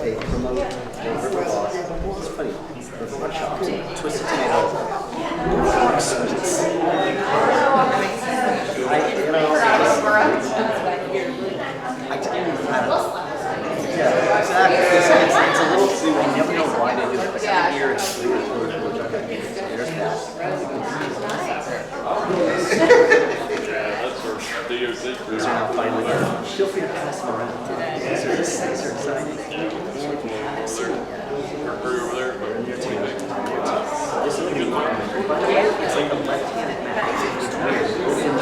they promote their boss. It's funny. The hot shops, twisted tomato. Yeah, exactly. It's a little too. You never know why they do it. But every year it's sweet. There's that. These are now finally. Feel free to pass them around. These are exciting. And if you haven't seen it yet, they're in your team. This is the new one. It's like a left-handed match. It's weird.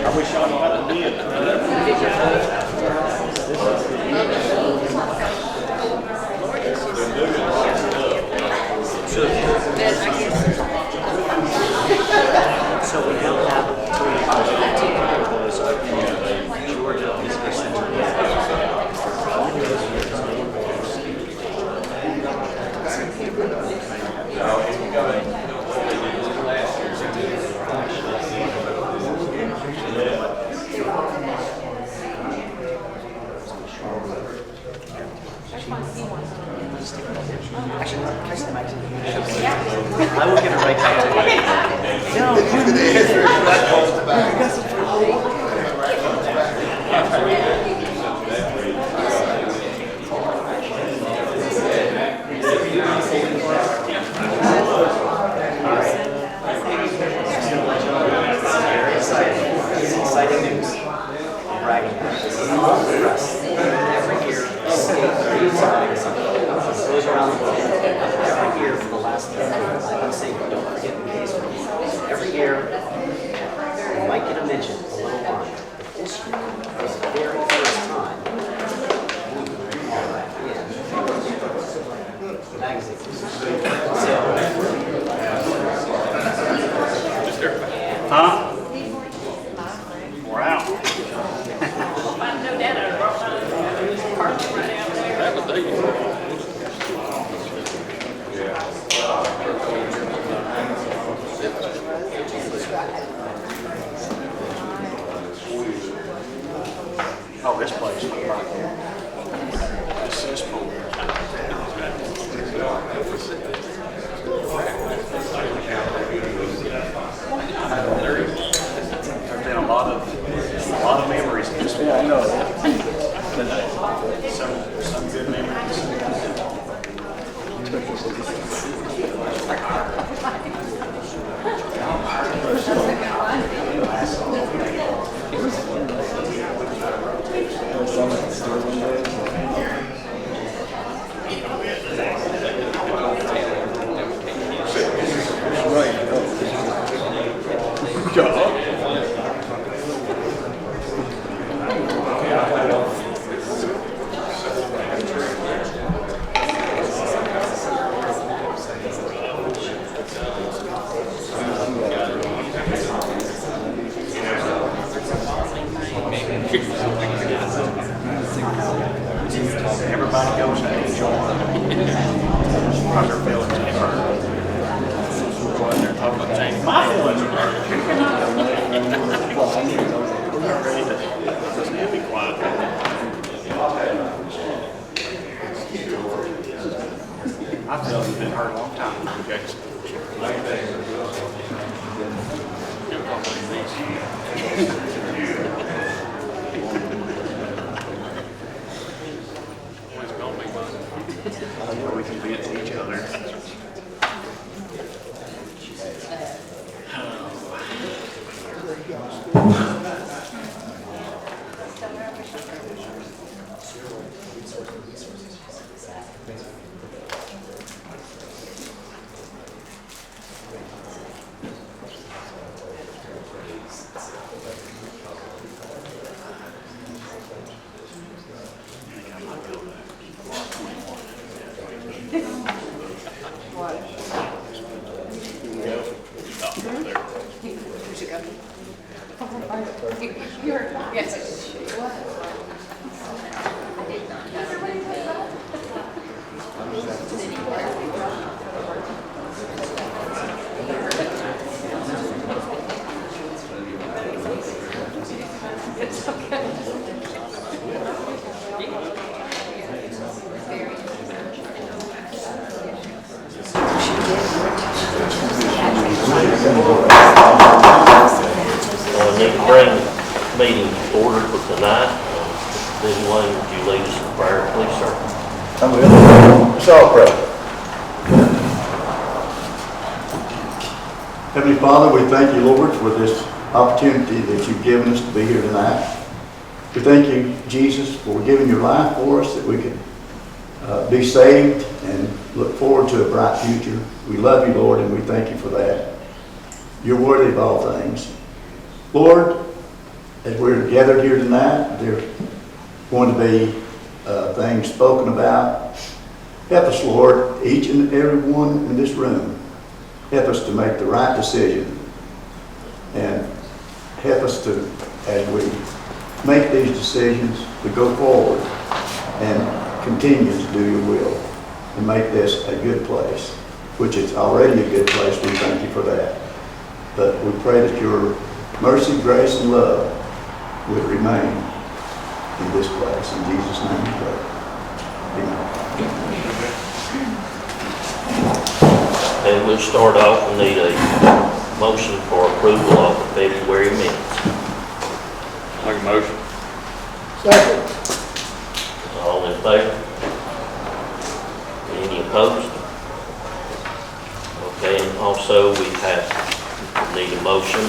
I wish I had a deal. So we now have those in Georgia, Eastern Central. Actually, can I see the magazine? I will get it right back to you. No, you need it. Exciting news. Bragging. Every year, goes around the world. Every year for the last decade, I would say, don't forget Mccaysville. Every year, you might get a mention, a little line. This year was the very first time. Magazine. Huh? Wow. No data. Parked right out there. That was dating. Oh, this place. This is cool. There's been a lot of memories in this one. Yeah, I know. Some good memories. Everybody goes to enjoy. How's your feelings? My feelings are ready to just be quiet. I feel it's been hurt a long time in Jackson. Where we can be to each other. Yes. Need to bring meeting to order for tonight. Then Wayne, would you lead us in prayer, please, sir? I will. Let's all pray. Heavenly Father, we thank you, Lord, for this opportunity that you've given us to be here tonight. We thank you, Jesus, for giving your life for us that we could be saved and look forward to a bright future. We love you, Lord, and we thank you for that. You're worthy of all things. Lord, as we're gathered here tonight, there's going to be things spoken about. Help us, Lord, each and every one in this room. Help us to make the right decision. And help us to, as we make these decisions, to go forward and continue to do your will and make this a good place, which is already a good place. We thank you for that. But we pray that your mercy, grace, and love will remain in this place. In Jesus' name we pray. Amen. And we'll start off and need a motion for approval of the February minutes. Make a motion. Second. All in favor? Any opposed? Okay, and also we need a motion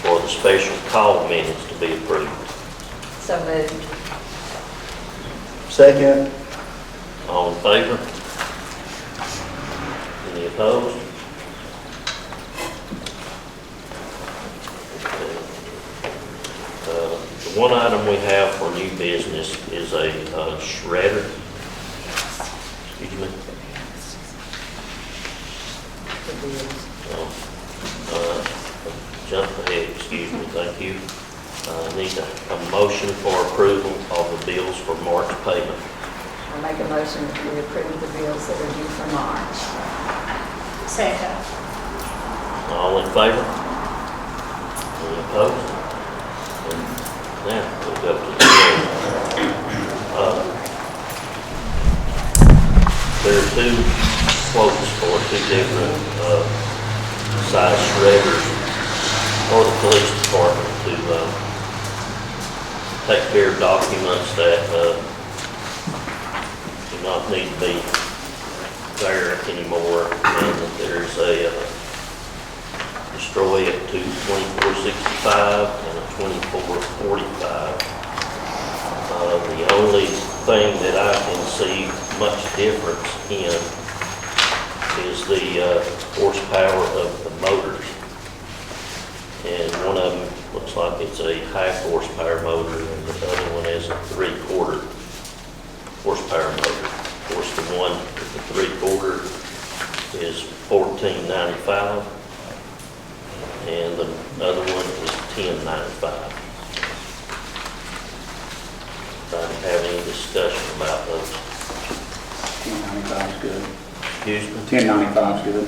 for the special call minutes to be approved. So moved. Second. All in favor? Any opposed? Okay. The one item we have for new business is a shredder. Excuse me. Jump ahead, excuse me, thank you. Need a motion for approval of the bills for March payment. I make a motion that we approve the bills that are due for March. Second. All in favor? Any opposed? And now we'll go to the there are two quotes for two different size shredders for the police department to take care of documents that do not need to be there anymore, and that there's a destroy at 2465 and a 2445. The only thing that I can see much difference in is the horsepower of the motors. And one of them looks like it's a half horsepower motor, and the other one is a 3/4 horsepower motor. Of course, the one with the 3/4 is $14.95, and the other one is $10.95. I didn't have any discussion about those. $10.95 is good. Excuse me? $10.95 is good.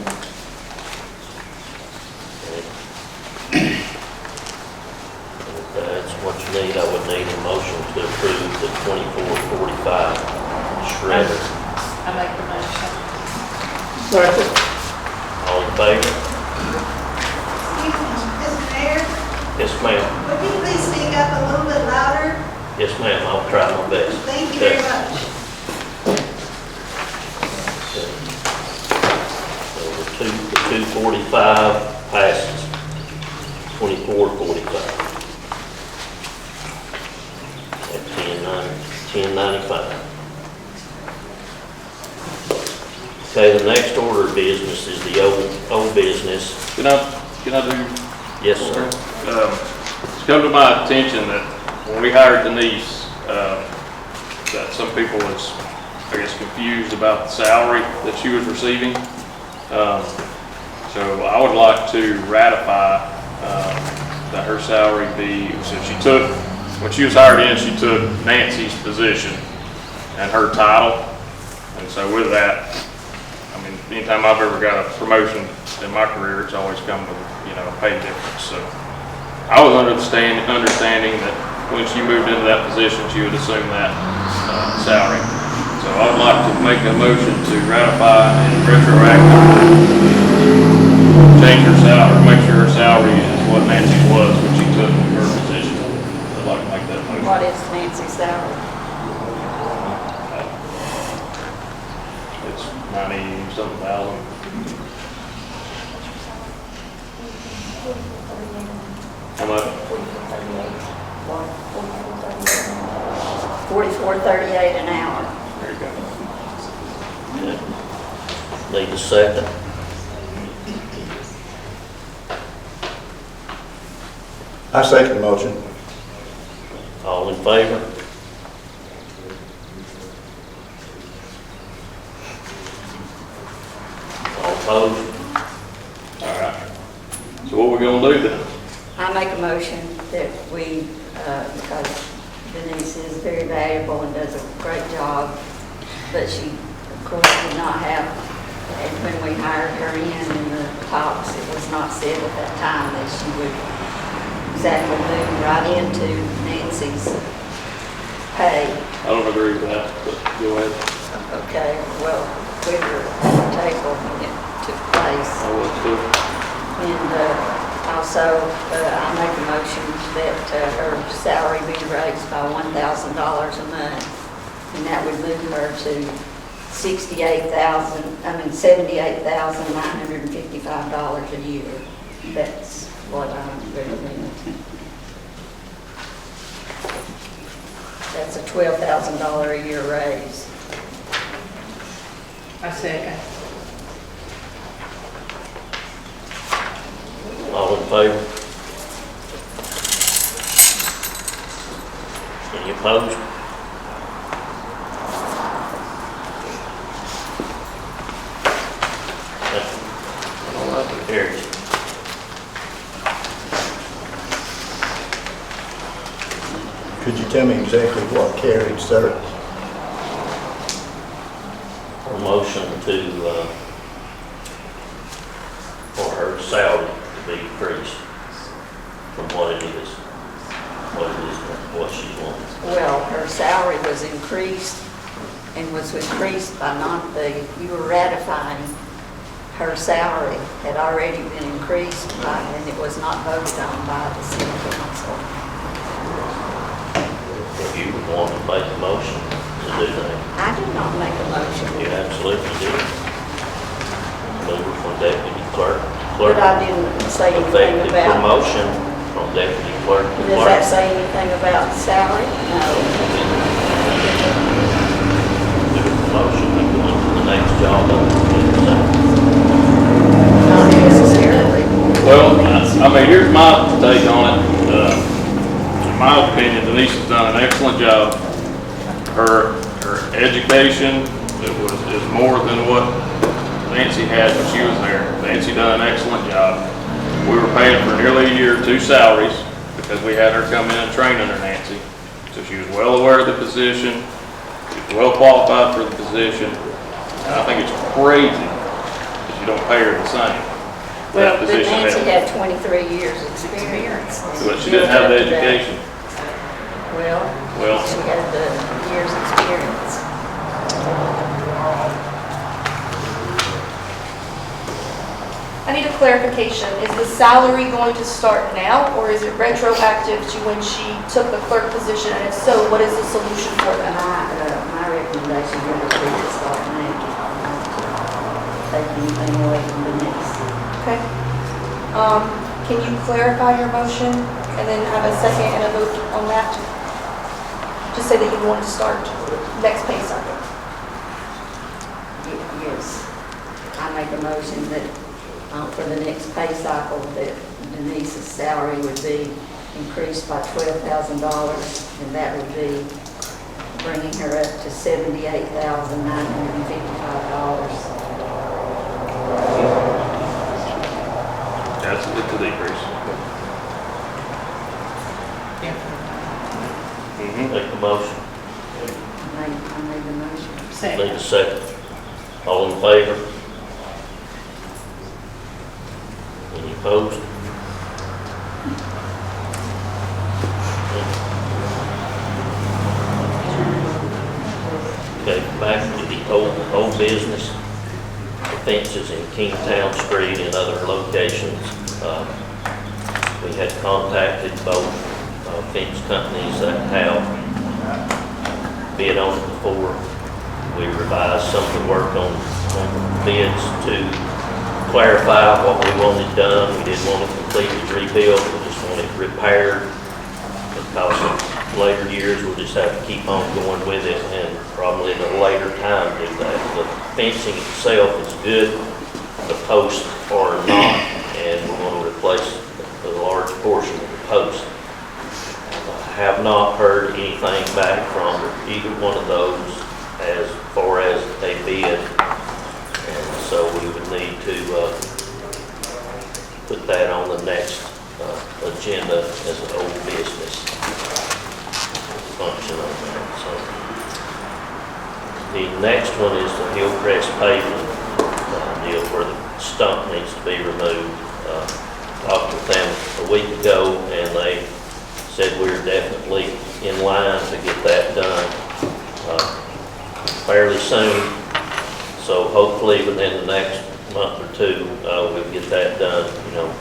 If that's what you need, I would need a motion to approve the 2445 shredder. I make the motion. Second. All in favor? Excuse me, Mr. Mayor, Yes, ma'am. would you please speak up a little bit louder? Yes, ma'am. I'll try my best. Thank you very much. So the 245 passes. 2445. At $10.95. Okay, the next order of business is the old business. Can I do? Yes, sir. It's come to my attention that when we hired Denise, that some people was, I guess, confused about the salary that she was receiving. So I would like to ratify that her salary be, so she took, when she was hired in, she took Nancy's position and her title. And so with that, I mean, anytime I've ever got a promotion in my career, it's always come with, a pay difference. So I was under the understanding that when she moved into that position, she would assume that salary. So I would like to make a motion to ratify and retroactive change her salary, make sure her salary is what Nancy's was when she took her position. I'd like to make that motion. What is Nancy's salary? It's 90-something thousand. How much? $44.38 an hour. There you go. Okay. Need a second? I second the motion. All in favor? All opposed? All right. So what we gonna do then? I make a motion that we, because Denise is very valuable and does a great job, but she, of course, did not have, and when we hired her in the talks, it was not said at that time that she would exactly move right into Nancy's pay. I don't agree with that, but go ahead. Okay, well, we were at the table when it took place. I will too. And also, I make a motion that her salary be raised by $1,000 a month, and that would move her to $78,955 a year. That's what I'm recommending. That's a $12,000 a year raise. I second. All in favor? Any opposed? Carries. Could you tell me exactly what carried, sir? A motion to, for her salary to be increased from what it is, what she wants. Well, her salary was increased and was increased by you were ratifying her salary had already been increased by, and it was not voted on by the city council. If you would want to make a motion to do that, I did not make a motion, you absolutely do. Move it from deputy clerk to but clerk. I didn't say anything Effective about, promotion from deputy clerk to does that clerk. say anything about salary? No. Do a promotion, you go on to the next job up to the Not necessarily. Well, I mean, here's my take on it. In my opinion, Denise has done an excellent job. Her education is more than what Nancy had when she was there. Nancy done an excellent job. We were paying for nearly a year 2 salaries because we had her come in and train under Nancy. So she was well aware of the position. She was well qualified for the position. And I think it's crazy that you don't pay her the same. Well, That but position Nancy had- had 23 years experience. But she didn't have the education. Well, Well- she had the years experience. I need a clarification. Is the salary going to start now, or is it retroactive to when she took the clerk position? And if so, what is the solution for that? My recommendation would be to start now. Take anything away from the next. Okay. Can you clarify your motion and then have a second and a vote on that? Just say that you want to start next pay cycle. Yes. I make a motion that for the next pay cycle, that Denise's salary would be increased by $12,000, and that would be bringing her up to $78,955. That's a decrease. Make the motion. I made the motion. Need a second. All in favor? Any opposed? Okay, back to the old business. fences in Kingtown Street and other locations. We had contacted both fence companies that have bid on it before. We revised some of the work on bids to clarify what we wanted done. We didn't want it completely rebuilt, we just want it repaired. Because in later years, we'll just have to keep on going with it and probably at a later time do that. The fencing itself is good, the posts are not, and we're going to replace a large portion of the post. I have not heard anything back from either one of those as far as a bid, and so we would need to put that on the next agenda as an old business function on that. So the next one is the Hillcrest pavement deal where the stump needs to be removed. Talked with them a week ago, and they said we're definitely in line to get that done fairly soon. So hopefully within the next month or two, we'll get that done,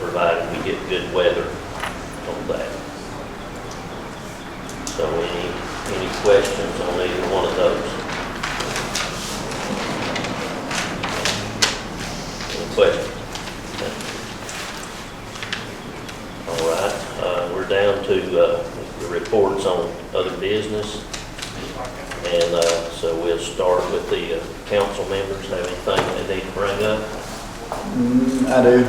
provided we get good weather on that. So any questions on either one of those? Any questions? All right, we're down to the reports on other business. And so we'll start with the council members. Have anything they need to bring up? I do.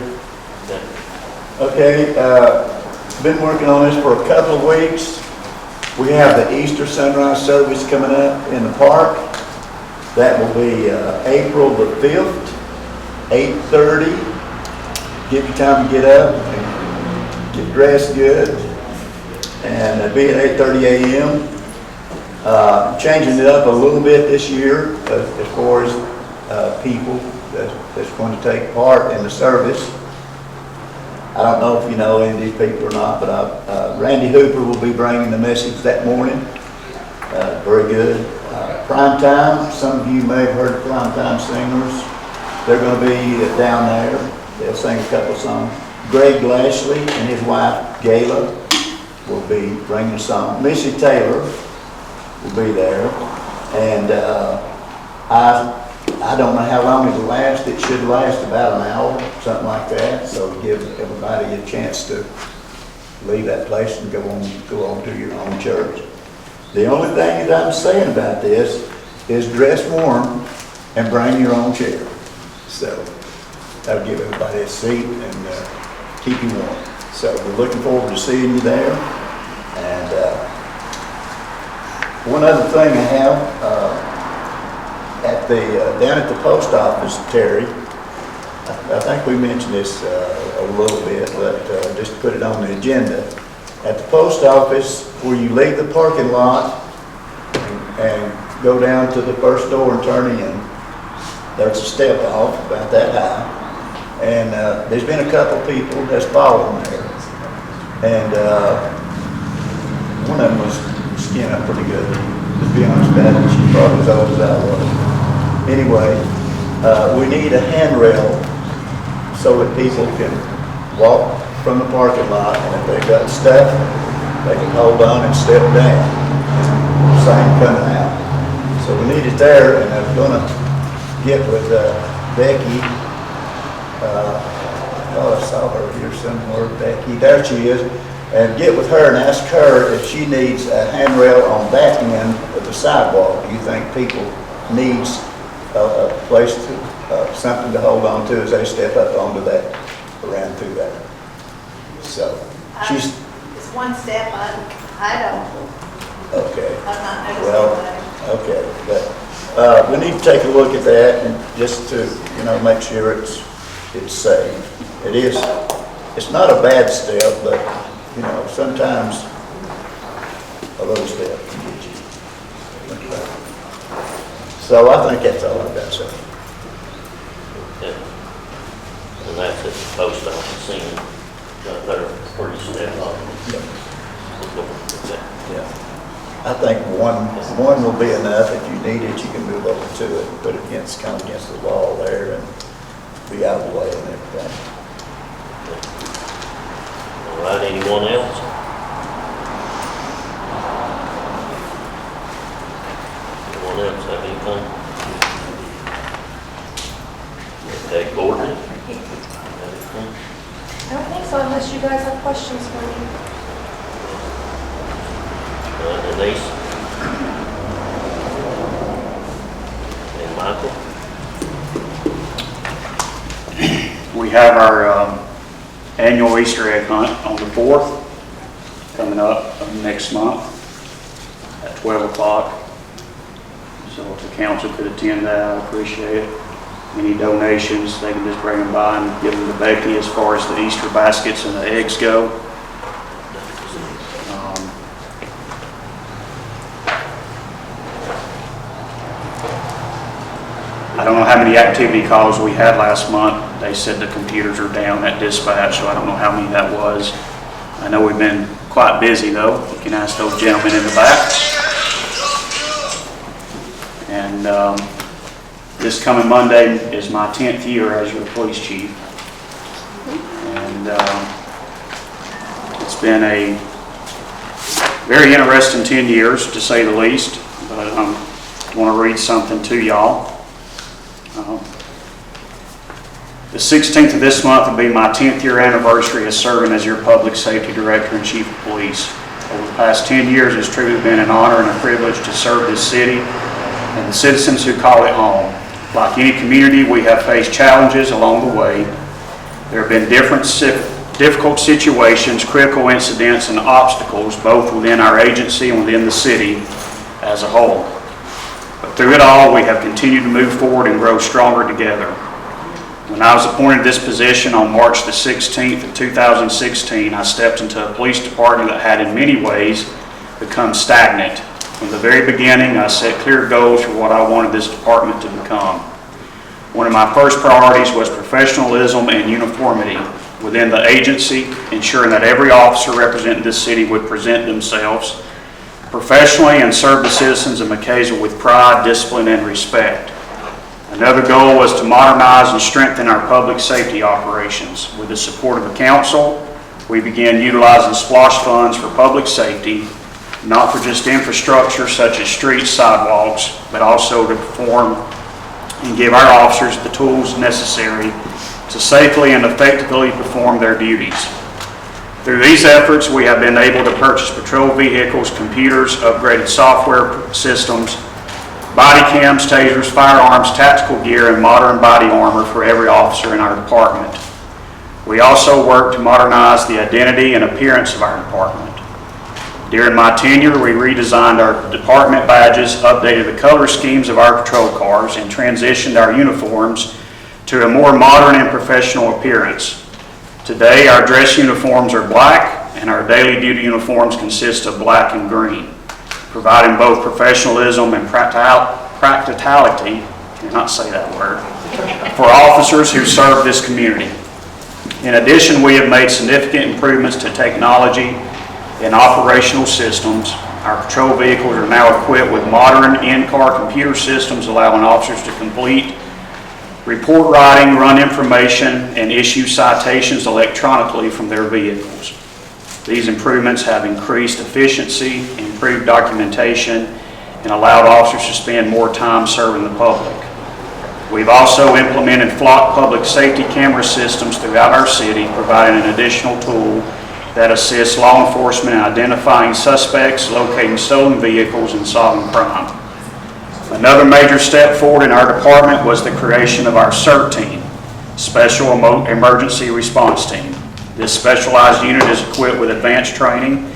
Okay. Okay, been working on this for a couple of weeks. We have the Easter sunrise service coming up in the park. That will be April the 5th, 8:30. Give you time to get up and get dressed good. And it'll be at 8:30 a.m. Changing it up a little bit this year as far as people that's going to take part in the service. I don't know if you know any of these people or not, but Randy Hooper will be bringing the message that morning. Very good. Prime Time, some of you may have heard of Prime Time singers. They're going to be down there. They'll sing a couple of songs. Greg Lashley and his wife, Gayla, will be bringing a song. Missy Taylor will be there. And I don't know how long it'll last. It should last about an hour, something like that. So give everybody a chance to leave that place and go on to your own church. The only thing that I'm saying about this is dress warm and bring your own chair. So that'll give everybody a seat and keep you warm. So we're looking forward to seeing you there. And one other thing I have, down at the post office, Terry, I think we mentioned this a little bit, but just to put it on the agenda. At the post office, where you leave the parking lot and go down to the first door and turn in, there's a step off about that high. And there's been a couple people that's fallen there. And one of them was skinned up pretty good, to be honest about it. She's probably as old as I was. Anyway, we need a handrail so that people can walk from the parking lot, and if they've got stuff, they can hold on and step down. Same coming out. So we need it there, and I'm going to get with Becky. I thought I saw her here somewhere, Becky. There she is. And get with her and ask her if she needs a handrail on that end of the sidewalk. Do you think people needs a place to, something to hold on to as they step up onto that, around through that? So, she's... It's one step, I don't, Okay. I'm not noticing Well, that. okay, but we need to take a look at that and just to, make sure it's safe. It is, it's not a bad step, but, sometimes a little step can get you. So I think that's all I've got to say. Yeah. And that's at the post office scene, there where you step on. Yeah. I think one will be enough. If you need it, you can move over to it, put it against the wall there, and be out of the way and everything. All right, anyone else? Anyone else have anything? Okay, Courtney? Anything? I don't think so unless you guys have questions for me. Denise? And Michael? We have our annual Easter egg hunt on the 4th, coming up next month at 12 o'clock. So if the council could attend that, I'd appreciate it. Any donations, they can just bring them by and give them to Becky as far as the Easter baskets and the eggs go. I don't know how many activity calls we had last month. They said the computers are down at dispatch, so I don't know how many that was. I know we've been quite busy though. You can ask those gentlemen in the back. And this coming Monday is my 10th year as your police chief. And it's been a very interesting 10 years to say the least, but I want to read something to y'all. The 16th of this month will be my 10th year anniversary as serving as your public safety director and chief of police. Over the past 10 years, it's truly been an honor and a privilege to serve this city and the citizens who call it home. Like any community, we have faced challenges along the way. There have been difficult situations, critical incidents, and obstacles, both within our agency and within the city as a whole. But through it all, we have continued to move forward and grow stronger together. When I was appointed this position on March the 16th of 2016, I stepped into a police department that had in many ways become stagnant. From the very beginning, I set clear goals for what I wanted this department to become. One of my first priorities was professionalism and uniformity within the agency, ensuring that every officer representing this city would present themselves professionally and serve the citizens of Mccaysville with pride, discipline, and respect. Another goal was to modernize and strengthen our public safety operations. With the support of the council, we began utilizing SPLOSH funds for public safety, not for just infrastructure such as streets, sidewalks, but also to perform and give our officers the tools necessary to safely and effectively perform their duties. Through these efforts, we have been able to purchase patrol vehicles, computers, upgraded software systems, body cams, tasers, firearms, tactical gear, and modern body armor for every officer in our department. We also work to modernize the identity and appearance of our department. During my tenure, we redesigned our department badges, updated the color schemes of our patrol cars, and transitioned our uniforms to a more modern and professional appearance. Today, our dress uniforms are black, and our daily duty uniforms consist of black and green, providing both professionalism and practicality, cannot say that word, for officers who serve this community. In addition, we have made significant improvements to technology and operational systems. Our patrol vehicles are now equipped with modern in-car computer systems allowing officers to complete report writing, run information, and issue citations electronically from their vehicles. These improvements have increased efficiency, improved documentation, and allowed officers to spend more time serving the public. We've also implemented flock public safety camera systems throughout our city, providing an additional tool that assists law enforcement in identifying suspects, locating stolen vehicles, and solving crime. Another major step forward in our department was the creation of our CERT team, Special Emergency Response Team. This specialized unit is equipped with advanced training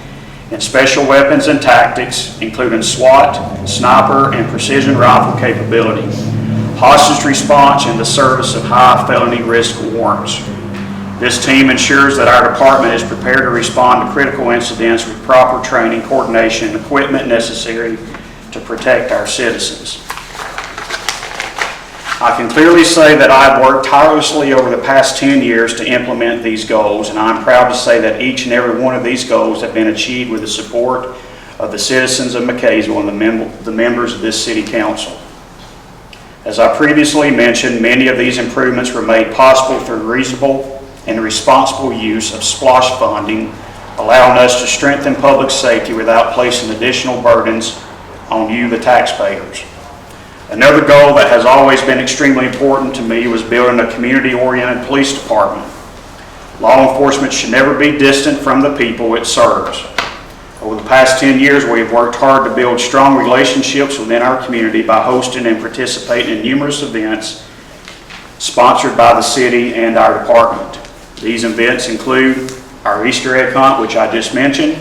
in special weapons and tactics, including SWAT, sniper, and precision rifle capability, hostage response, and the service of high felony risk warrants. This team ensures that our department is prepared to respond to critical incidents with proper training, coordination, and equipment necessary to protect our citizens. I can clearly say that I've worked tirelessly over the past 10 years to implement these goals, and I'm proud to say that each and every one of these goals have been achieved with the support of the citizens of Mccaysville and the members of this city council. As I previously mentioned, many of these improvements were made possible through reasonable and responsible use of SPLOSH funding, allowing us to strengthen public safety without placing additional burdens on you, the taxpayers. Another goal that has always been extremely important to me was building a community-oriented police department. Law enforcement should never be distant from the people it serves. Over the past 10 years, we have worked hard to build strong relationships within our community by hosting and participating in numerous events sponsored by the city and our department. These events include our Easter egg hunt, which I just mentioned,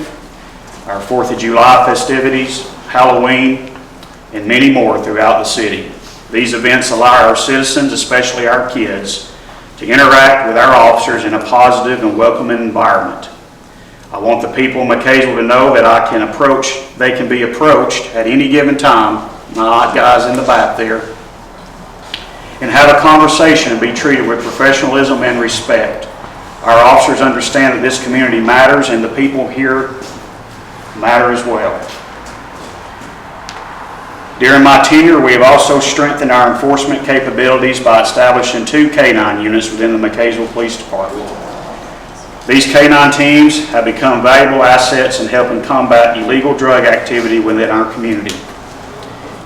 our 4th of July festivities, Halloween, and many more throughout the city. These events allow our citizens, especially our kids, to interact with our officers in a positive and welcoming environment. I want the people of Mccaysville to know that they can be approached at any given time, my odd guys in the back there, and have a conversation and be treated with professionalism and respect. Our officers understand that this community matters and the people here matter as well. During my tenure, we have also strengthened our enforcement capabilities by establishing 2 K-9 units within the Mccaysville Police Department. These K-9 teams have become valuable assets in helping combat illegal drug activity within our community.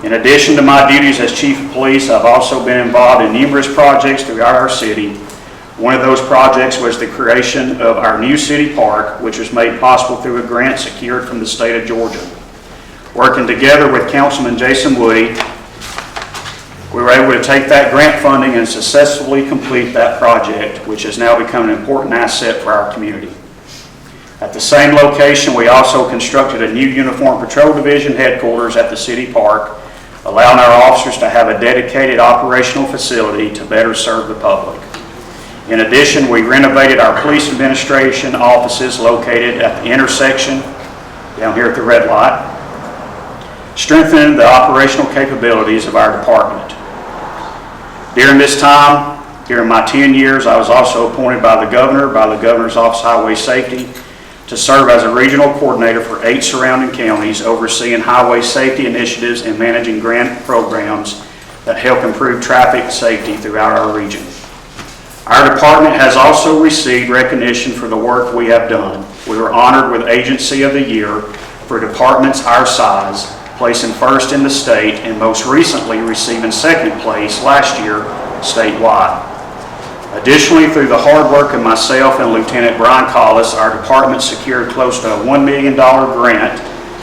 In addition to my duties as Chief of Police, I've also been involved in numerous projects throughout our city. One of those projects was the creation of our new city park, which was made possible through a grant secured from the state of Georgia. Working together with Councilman Jason Woody, we were able to take that grant funding and successfully complete that project, which has now become an important asset for our community. At the same location, we also constructed a new Uniform Patrol Division headquarters at the city park, allowing our officers to have a dedicated operational facility to better serve the public. In addition, we renovated our police administration offices located at the intersection down here at the red light, strengthening the operational capabilities of our department. During this time, during my 10 years, I was also appointed by the Governor's Office of Highway Safety, to serve as a regional coordinator for 8 surrounding counties, overseeing highway safety initiatives and managing grant programs that help improve traffic safety throughout our region. Our department has also received recognition for the work we have done. We were honored with Agency of the Year for departments our size, placing first in the state, and most recently receiving 2nd place last year statewide. Additionally, through the hard work of myself and Lieutenant Brian Collis, our department secured close to a $1 million grant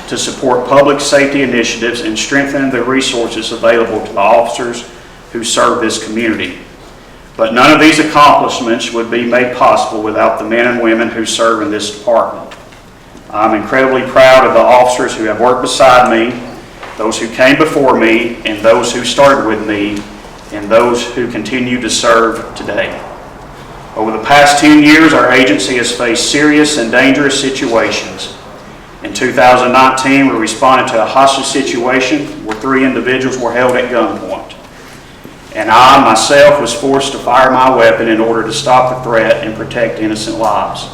to support public safety initiatives and strengthen the resources available to the officers who serve this community. But none of these accomplishments would be made possible without the men and women who serve in this department. I'm incredibly proud of the officers who have worked beside me, those who came before me, and those who started with me, and those who continue to serve today. Over the past 10 years, our agency has faced serious and dangerous situations. In 2019, we responded to a hostage situation where 3 individuals were held at gunpoint. And I, myself, was forced to fire my weapon in order to stop the threat and protect innocent lives.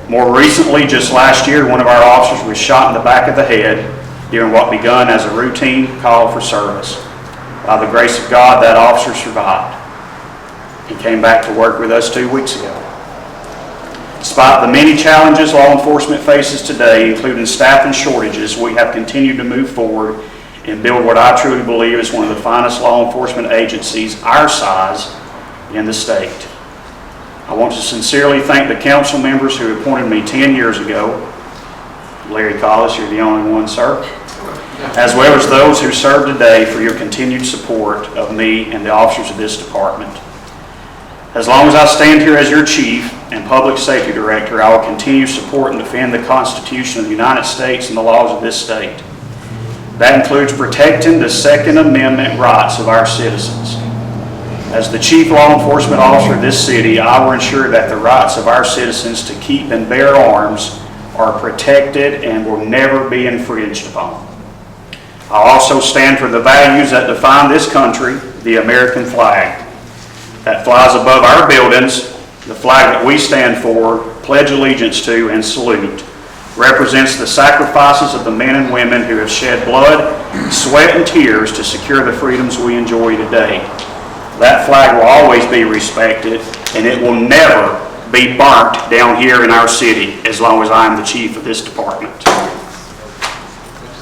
More recently, just last year, one of our officers was shot in the back of the head during what began as a routine call for service. By the grace of God, that officer survived. He came back to work with us 2 weeks ago. Despite the many challenges law enforcement faces today, including staffing shortages, we have continued to move forward and build what I truly believe is one of the finest law enforcement agencies our size in the state. I want to sincerely thank the council members who appointed me 10 years ago. Larry Collis, you're the only one, sir. As well as those who serve today for your continued support of me and the officers of this department. As long as I stand here as your chief and public safety director, I will continue to support and defend the Constitution of the United States and the laws of this state. That includes protecting the Second Amendment rights of our citizens. As the chief law enforcement officer of this city, I will ensure that the rights of our citizens to keep and bear arms are protected and will never be infringed upon. I also stand for the values that define this country, the American flag, that flies above our buildings, the flag that we stand for, pledge allegiance to, and salute, represents the sacrifices of the men and women who have shed blood, sweat, and tears to secure the freedoms we enjoy today. That flag will always be respected, and it will never be burnt down here in our city as long as I am the chief of this department.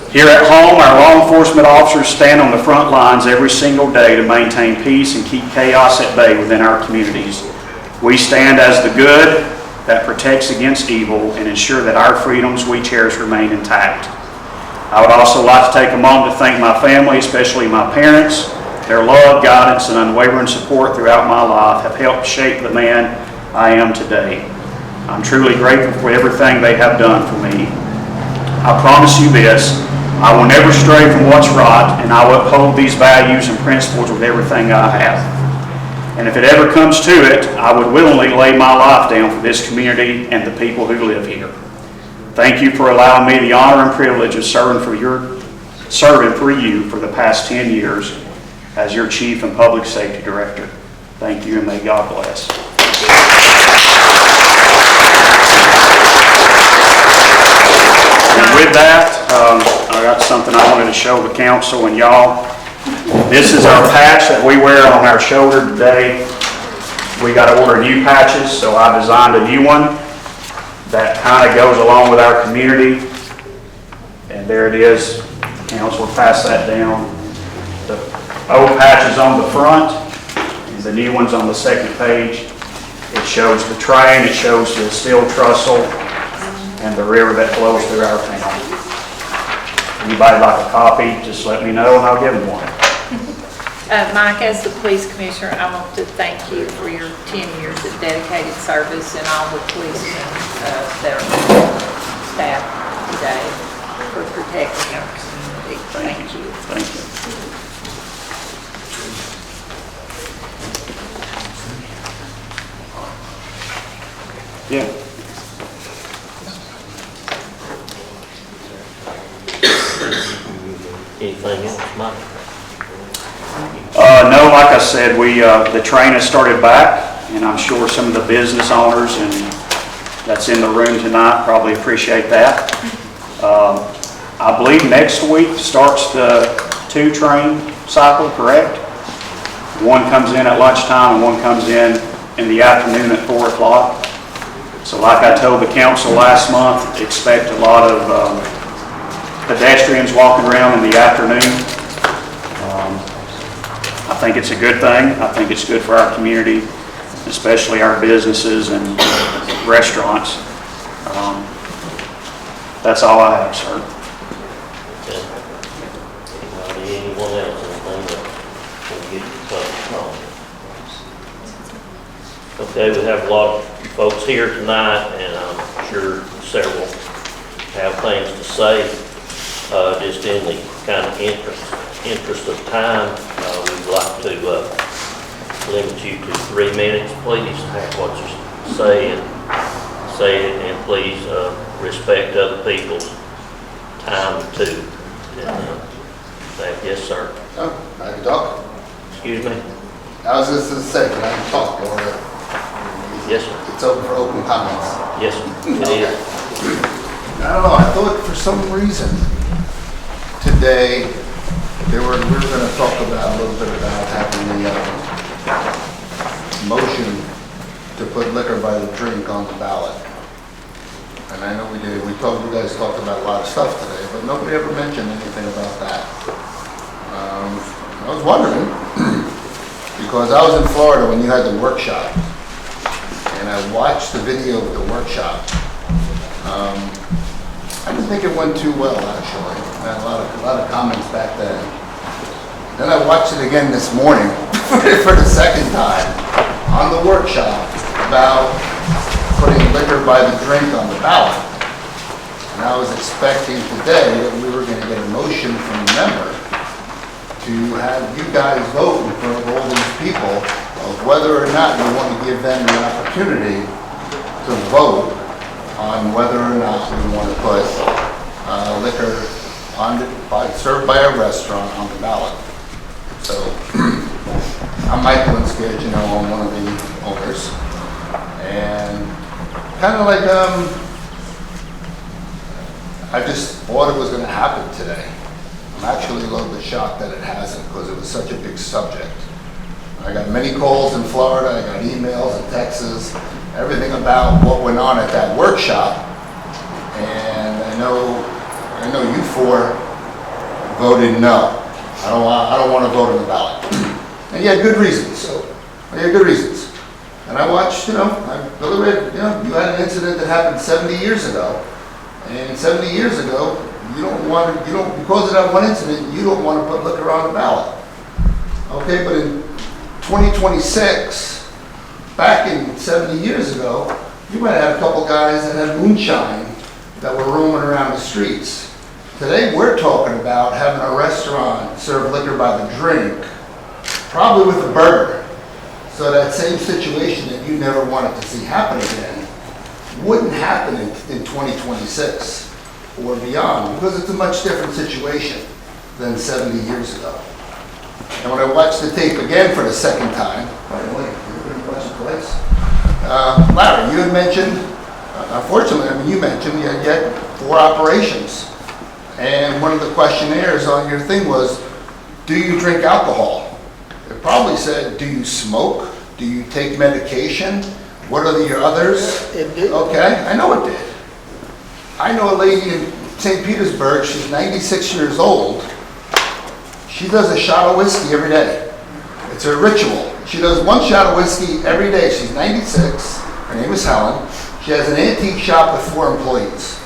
Here at home, our law enforcement officers stand on the front lines every single day to maintain peace and keep chaos at bay within our communities. We stand as the good that protects against evil and ensure that our freedoms we cherish remain intact. I would also like to take a moment to thank my family, especially my parents. Their love, guidance, and unwavering support throughout my life have helped shape the man I am today. I'm truly grateful for everything they have done for me. I promise you this, I will never stray from what's right, and I will uphold these values and principles with everything I have. And if it ever comes to it, I would willingly lay my life down for this community and the people who live here. Thank you for allowing me the honor and privilege of serving for you for the past 10 years as your Chief and Public Safety Director. Thank you, and may God bless. And with that, I got something I wanted to show the council and y'all. This is our patch that we wear on our shoulder today. We got to order new patches, so I designed a new one that kind of goes along with our community. And there it is. Council will pass that down. The old patch is on the front, and the new one's on the second page. It shows the train, it shows the steel trestle, and the river that flows through our town. Anybody like a copy, just let me know and I'll give them one. Mike, as the police commissioner, I want to thank you for your 10 years of dedicated service and all the policemen that are staff today for protecting our community. Thank you. Thank you. Yeah. Anything else, Mike? No, like I said, the train has started back, and I'm sure some of the business owners and that's in the room tonight probably appreciate that. I believe next week starts the 2-train cycle, correct? One comes in at lunchtime and one comes in the afternoon at 4 o'clock. So like I told the council last month, expect a lot of pedestrians walking around in the afternoon. I think it's a good thing. I think it's good for our community, especially our businesses and restaurants. That's all I have, sir. Okay. Anyone else, anything that can get the okay, we have a lot of folks here tonight, and I'm sure several have things to say. Just in the kind of interest of time, we'd like to limit you to 3 minutes. Please have what you say it, and please respect other people's time too. And, yes, sir. Oh, I can talk. Excuse me? I was just going to say, can I talk or? Yes, sir. It's open for open comments. Yes, sir. It is. I don't know, I thought for some reason today we were going to talk about a little bit about having the motion to put liquor by the drink on the ballot. And I know we did, you guys talked about a lot of stuff today, but nobody ever mentioned anything about that. I was wondering, because I was in Florida when you had the workshop, and I watched the video of the workshop. I didn't think it went too well, actually. I had a lot of comments back then. Then I watched it again this morning for the second time on the workshop about putting liquor by the drink on the ballot. And I was expecting today that we were going to get a motion from the member to have you guys vote in front of all these people of whether or not you want to give them the opportunity to vote on whether or not we want to put liquor served by a restaurant on the ballot. So I'm Michael Linsky, you know, I'm one of the owners, and kind of like I just thought it was gonna happen today. I'm actually a little bit shocked that it hasn't, because it was such a big subject. I got many calls in Florida, I got emails and texts, everything about what went on at that workshop. And I know you four voted no. I don't want to vote on the ballot. And you had good reasons. You had good reasons. And I watched, I really read, you had an incident that happened 70 years ago. And 70 years ago, because of that one incident, you don't want to put liquor on the ballot. Okay, but in 2026, back in 70 years ago, you might have had a couple guys that had moonshine that were roaming around the streets. Today, we're talking about having a restaurant serve liquor by the drink, probably with a burger. So that same situation that you never wanted to see happen again wouldn't happen in 2026 or beyond, because it's a much different situation than 70 years ago. And when I watched the tape again for the second time, by the way, you're going to watch it twice. Larry, you had mentioned, unfortunately, you mentioned you had 4 operations. And one of the questionnaires on your thing was, do you drink alcohol? It probably said, do you smoke? Do you take medication? What are your others? It did. Okay, I know it did. I know a lady in St. Petersburg, she's 96 years old. She does a shot of whiskey every day. It's her ritual. She does 1 shot of whiskey every day. She's 96. Her name is Helen. She has an antique shop with 4 employees.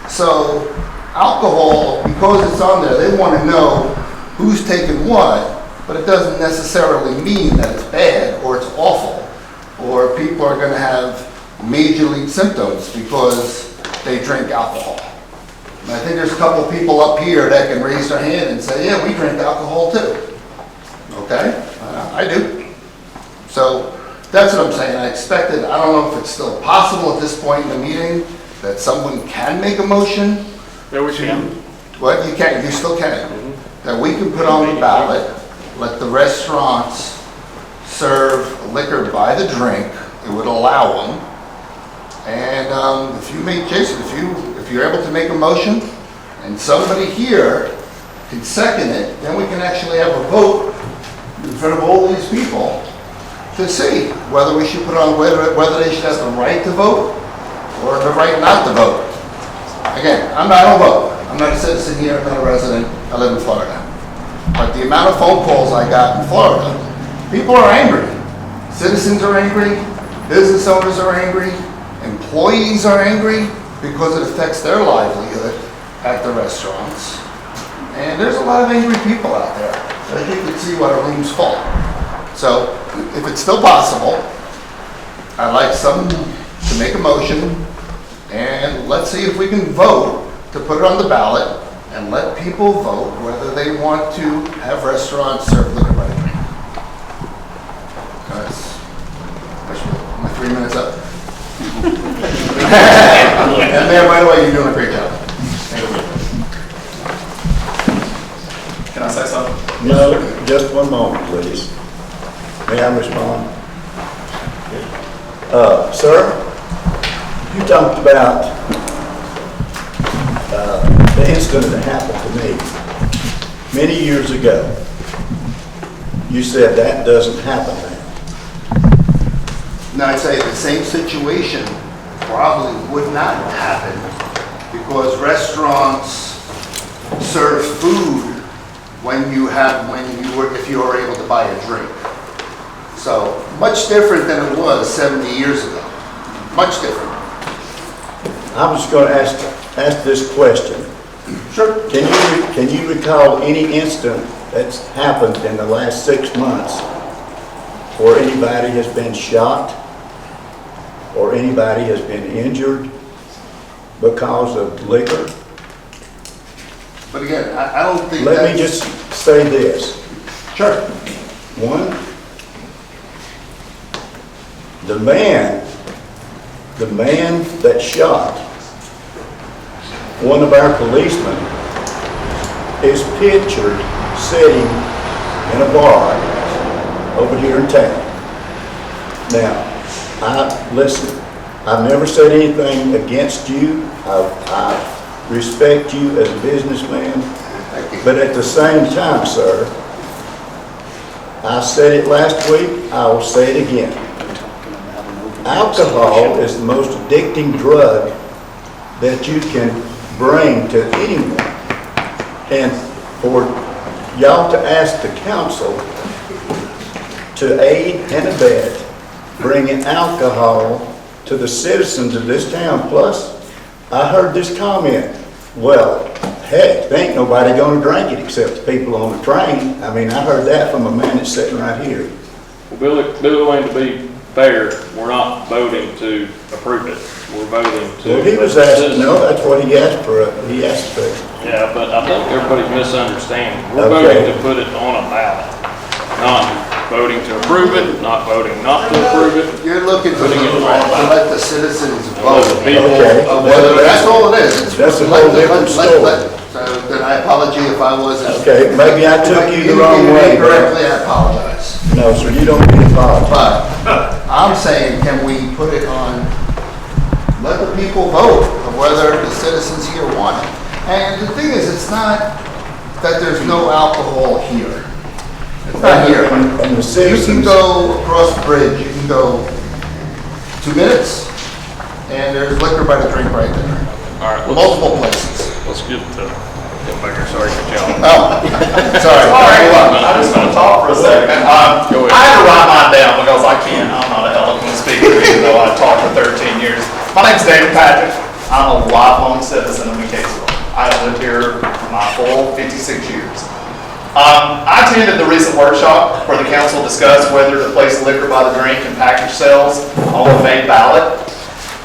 So alcohol, because it's on there, they want to know who's taking what, but it doesn't necessarily mean that it's bad or it's awful, or people are going to have major league symptoms because they drink alcohol. And I think there's a couple of people up here that can raise their hand and say, yeah, we drink alcohol too. Okay? I do. So that's what I'm saying. I expected, I don't know if it's still possible at this point in the meeting that someone can make a motion. Yeah, we can. What? You can, you still can. That we can put on the ballot, let the restaurants serve liquor by the drink. It would allow them. And if you make, Jason, if you're able to make a motion and somebody here can second it, then we can actually have a vote in front of all these people to see whether we should put on, whether they should have the right to vote or the right not to vote. Again, I don't vote. I'm not a citizen here, I'm not a resident, I live in Florida. But the amount of phone calls I got in Florida, people are angry. Citizens are angry, business owners are angry, employees are angry because it affects their livelihood at the restaurants. And there's a lot of angry people out there. As you can see what a room's full. So if it's still possible, I'd like someone to make a motion and let's see if we can vote to put it on the ballot and let people vote whether they want to have restaurants serve liquor by the drink. My 3 minutes up. And man, by the way, you're doing a great job. Thank you. Can I say something? No, just one moment, please. May I respond? Sir, you talked about the incident that happened to me many years ago. You said that doesn't happen now. Now, I'd say the same situation probably would not happen because restaurants serve food if you are able to buy a drink. So much different than it was 70 years ago. Much different. I was going to ask this question. Sure. Can you recall any incident that's happened in the last 6 months where anybody has been shot or anybody has been injured because of liquor? But again, I don't think Let me just say this. Sure. One, the man that shot one of our policemen is pictured sitting in a bar over here in town. Now, listen, I've never said anything against you. respect you as a businessman, but at the same time, sir, I said it last week, I will say it again. Alcohol is the most addicting drug that you can bring to anyone. And for y'all to ask the council to aid and abet bringing alcohol to the citizens of this town. Plus, I heard this comment, well, heck, there ain't nobody gonna drink it except the people on the train. I mean, I heard that from a man that's sitting right here. Well, Billy Wayne, to be fair, we're not voting to approve it. We're voting to. Well, he was asking, no, that's what he asked for, he asked for. Yeah, but I think everybody's misunderstanding. We're Okay. voting to put it on a ballot, not voting to approve it, not voting not to approve it. You're looking to Putting it on a ballot. let the citizens Let vote. the people, Okay. That's all it is. That's a whole different story. So then I apologize if I wasn't. Okay, maybe I took you the wrong way. Correctly, I apologize. No, sir, you don't need to apologize. But I'm saying, can we put it on, let the people vote of whether the citizens here want it. And the thing is, it's not that there's no alcohol here. It's not here. And the You can citizens, go across the bridge, you can go 2 minutes, and there's liquor by the drink right there. all right, Multiple places. let's get back here, sorry to cut you Oh, off. sorry. All right, I just want to talk for a second. Go ahead. I had to write mine down because I'm not an eloquent speaker, even though I taught for 13 years. My name's David Patrick. I'm a lifelong citizen of Mccaysville. I have lived here for my full 56 years. I attended the recent workshop where the council discussed whether to place liquor by the drink and package sales on the May ballot.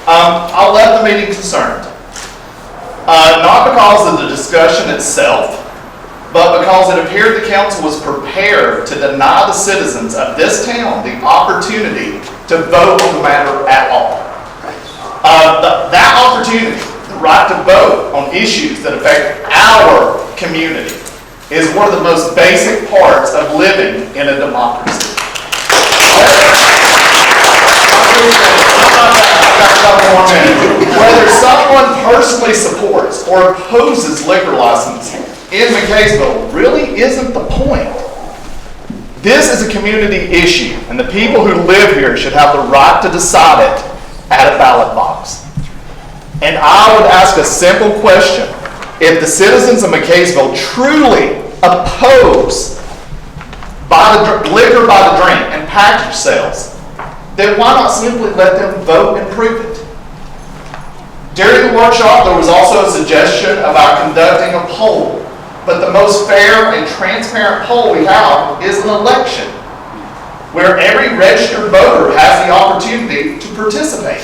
I left the meeting concerned. Not because of the discussion itself, but because it appeared the council was prepared to deny the citizens of this town the opportunity to vote on the matter at all. That opportunity, the right to vote on issues that affect our community, is one of the most basic parts of living in a democracy. Whether someone personally supports or opposes liquor license in Mccaysville really isn't the point. This is a community issue, and the people who live here should have the right to decide it at a ballot box. And I would ask a simple question. If the citizens of Mccaysville truly oppose liquor by the drink and package sales, then why not simply let them vote and prove it? During the workshop, there was also a suggestion about conducting a poll, but the most fair and transparent poll we have is an election, where every registered voter has the opportunity to participate.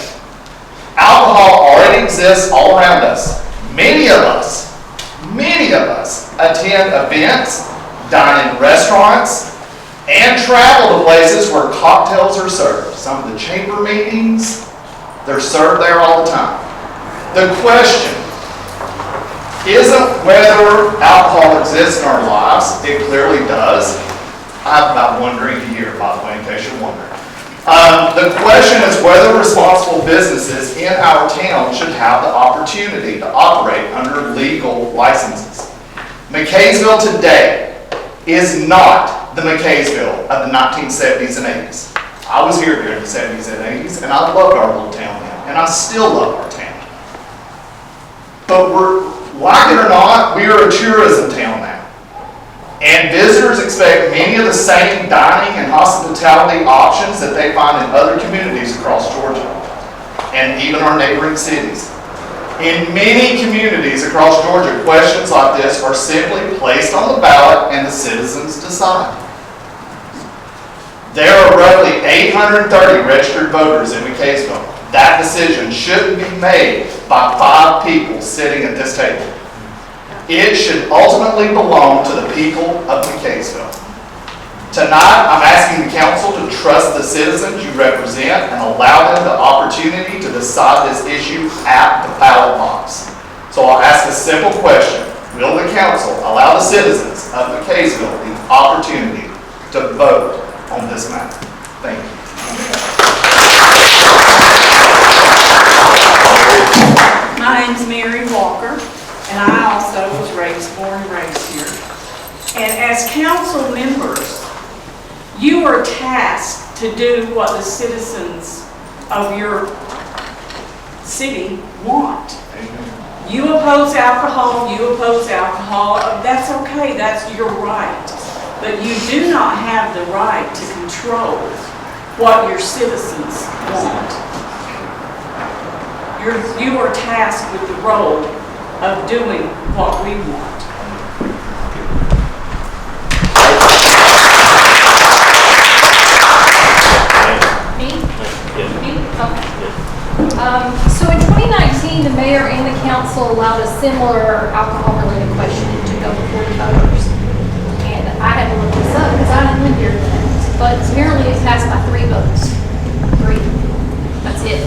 Alcohol already exists all around us. Many of us attend events, dine in restaurants, and travel to places where cocktails are served. Some of the chamber meetings, they're served there all the time. The question isn't whether alcohol exists in our lives. It clearly does. I have about one drink a year, by the way, in case you're wondering. The question is whether responsible businesses in our town should have the opportunity to operate under legal licenses. Mccaysville today is not the Mccaysville of the 1970s and 80s. I was here during the 70s and 80s, and I loved our little town then, and I still love our town. But like it or not, we are a tourism town now. And visitors expect many of the same dining and hospitality options that they find in other communities across Georgia, and even our neighboring cities. In many communities across Georgia, questions like this are simply placed on the ballot and the citizens decide. There are roughly 830 registered voters in Mccaysville. That decision shouldn't be made by 5 people sitting at this table. It should ultimately belong to the people of Mccaysville. Tonight, I'm asking the council to trust the citizens you represent and allow them the opportunity to decide this issue at the ballot box. So I'll ask a simple question. Will the council allow the citizens of Mccaysville the opportunity to vote on this matter? Thank you. My name's Mary Walker. and I also was born and raised here. And as council members, you are tasked to do what the citizens of your city want. You oppose alcohol, that's okay, that's your right. But you do not have the right to control what your citizens want. You are tasked with the role of doing what we want. Me? Me? Okay. So in 2019, the mayor and the council allowed a similar alcohol-related question to go before the voters. And I had to look this up because I didn't live here then. But apparently it passed by 3 votes. 3. That's it.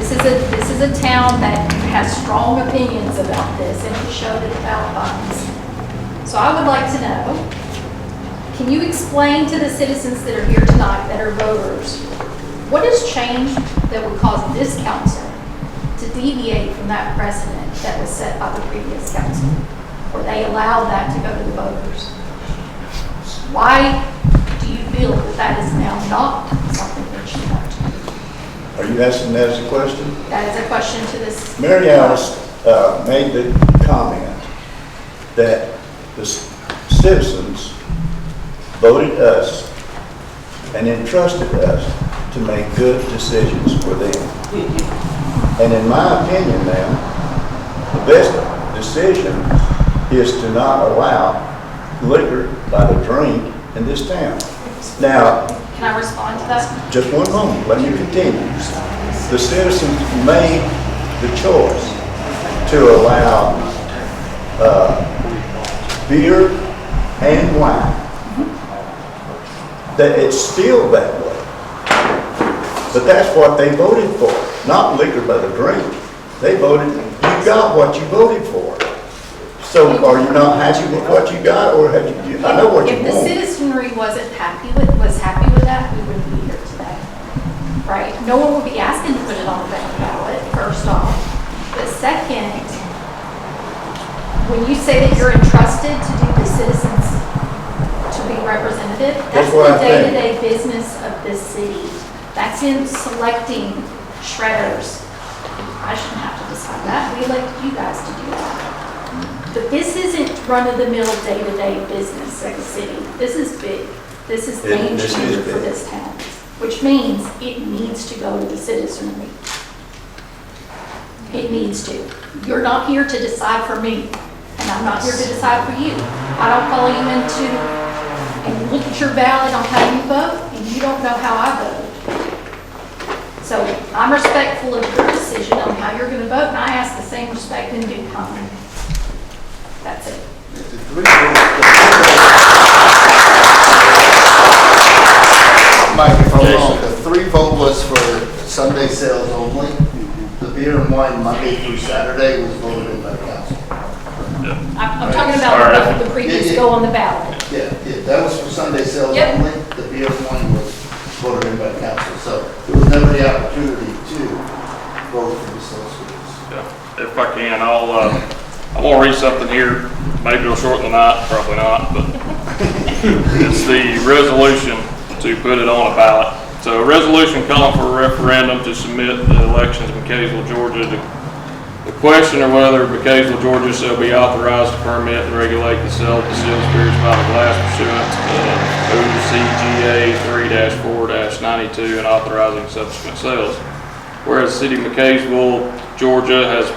This is a town that has strong opinions about this, and it showed at the ballot box. So I would like to know, can you explain to the citizens that are here tonight, that are voters, what has changed that would cause this council to deviate from that precedent that was set by the previous council, where they allowed that to go to the voters? Why do you feel that that is now not something that you want to do? Are you asking that as a question? That is a question to this. Mary Alice made the comment that the citizens voted us and entrusted us to make good decisions for them. And in my opinion now, the best decision is to not allow liquor by the drink in this town. Now, Can I respond to that? just one moment, let me continue. The citizens made the choice to allow beer and wine. That it's still that way. But that's what they voted for, not liquor by the drink. They voted, you got what you voted for. So are you not happy with what you got, or have you, I know what you If the want. citizenry was happy with that, we wouldn't be here today. Right? No one would be asking to put it on the ballot, first off. But second, when you say that you're entrusted to do the citizens, to be representative, that's what the I think. day-to-day business of this city. That's in selecting shredders. I shouldn't have to decide that. We elected you guys to do that. But this isn't run-of-the-mill day-to-day business of the city. This is big. This is game This is changer for big. this town, which means it needs to go to the citizenry. It needs to. You're not here to decide for me, and I'm not here to decide for you. I don't call you into and look at your ballot on how you vote, and you don't know how I vote. So I'm respectful of your decision on how you're going to vote, and I ask the same respect in due time. That's it. Mike, if I'm wrong, the 3 vote was for Sunday sales only. The beer and wine Monday through Saturday was voted in by council. I'm talking about the previous go on the ballot. Yeah, that was for Sunday sales Yep. only. The beer and wine was voted in by council, so there was never the opportunity to vote for the associates. Yeah, if I can, I want to read something here. Maybe it'll shorten the night, probably not, but it's the resolution to put it on a ballot. So a resolution calling for a referendum to submit the elections of Mccaysville, Georgia. The question of whether Mccaysville, Georgia shall be authorized to permit and regulate the sale of distilled spirits by the glass pursuant to OCGA 3-4-92 and authorizing subsequent sales. Whereas the city of Mccaysville, Georgia has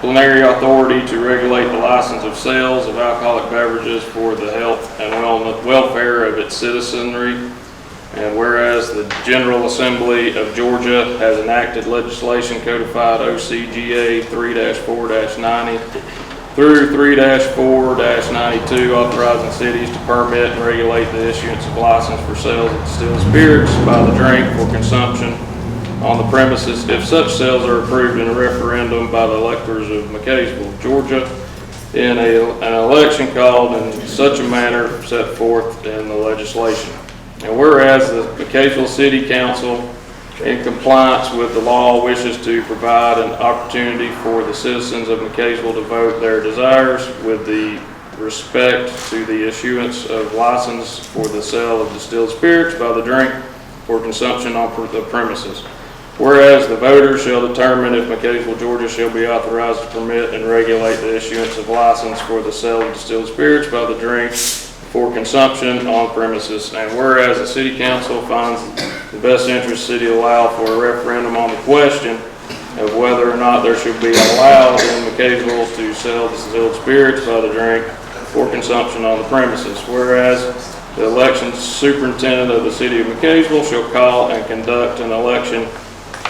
plenary authority to regulate the license of sales of alcoholic beverages for the health and welfare of its citizenry. And whereas the General Assembly of Georgia has enacted legislation codified OCGA 3-4-90 through 3-4-92 authorizing cities to permit and regulate the issuance of license for sales of distilled spirits by the drink for consumption on the premises if such sales are approved in a referendum by the electors of Mccaysville, Georgia, in an election called in such a manner set forth in the legislation. And whereas the Mccaysville City Council in compliance with the law, wishes to provide an opportunity for the citizens of Mccaysville to vote their desires with the respect to the issuance of license for the sale of distilled spirits by the drink for consumption on the premises. Whereas the voters shall determine if Mccaysville, Georgia shall be authorized to permit and regulate the issuance of license for the sale of distilled spirits by the drink for consumption on premises. And whereas the city council finds the best interest the city allow for a referendum on the question of whether or not there should be allowed in Mccaysville to sell distilled spirits by the drink for consumption on the premises. Whereas the election superintendent of the city of Mccaysville shall call and conduct an election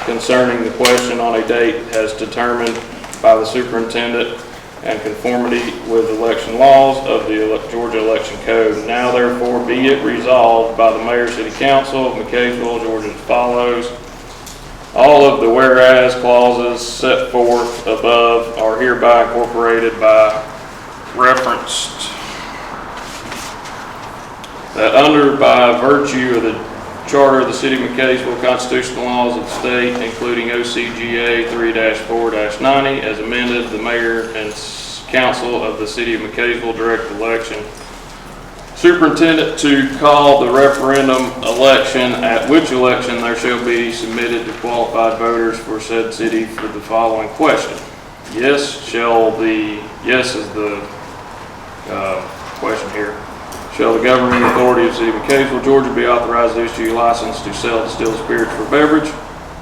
concerning the question on a date as determined by the superintendent and conformity with election laws of the Georgia Election Code. Now therefore be it resolved by the Mayor City Council of Mccaysville, Georgia as follows. All of the whereas clauses set forth above are hereby incorporated by referenced that under by virtue of the Charter of the City of Mccaysville, constitutional laws of the state, including OCGA 3-4-90, as amended, the mayor and council of the City of Mccaysville direct election superintendent to call the referendum election, at which election there shall be submitted to qualified voters for said city for the following question. Yes is the question here. Shall the governing authority of the City of Mccaysville, Georgia be authorized to issue a license to sell distilled spirits for beverage?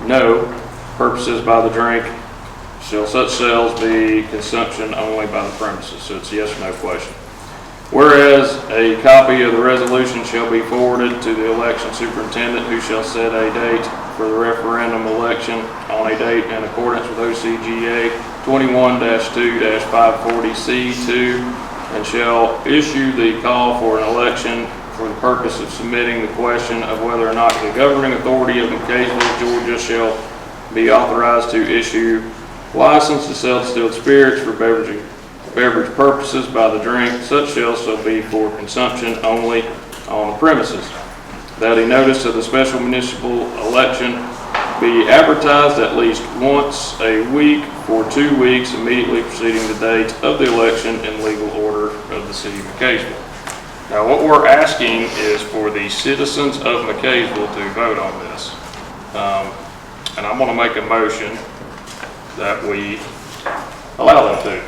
No. Purposes by the drink. Shall such sales be consumption only by the premises? So it's a yes or no question. Whereas a copy of the resolution shall be forwarded to the election superintendent, who shall set a date for the referendum election on a date in accordance with OCGA 21-2-540C2, and shall issue the call for an election for the purpose of submitting the question of whether or not the governing authority of Mccaysville, Georgia shall be authorized to issue license to sell distilled spirits for beverage purposes by the drink. Such shall be for consumption only on the premises. That a notice of the special municipal election be advertised at least once a week for 2 weeks immediately preceding the date of the election in legal order of the City of Mccaysville. Now what we're asking is for the citizens of Mccaysville to vote on this. And I'm going to make a motion that we allow them to.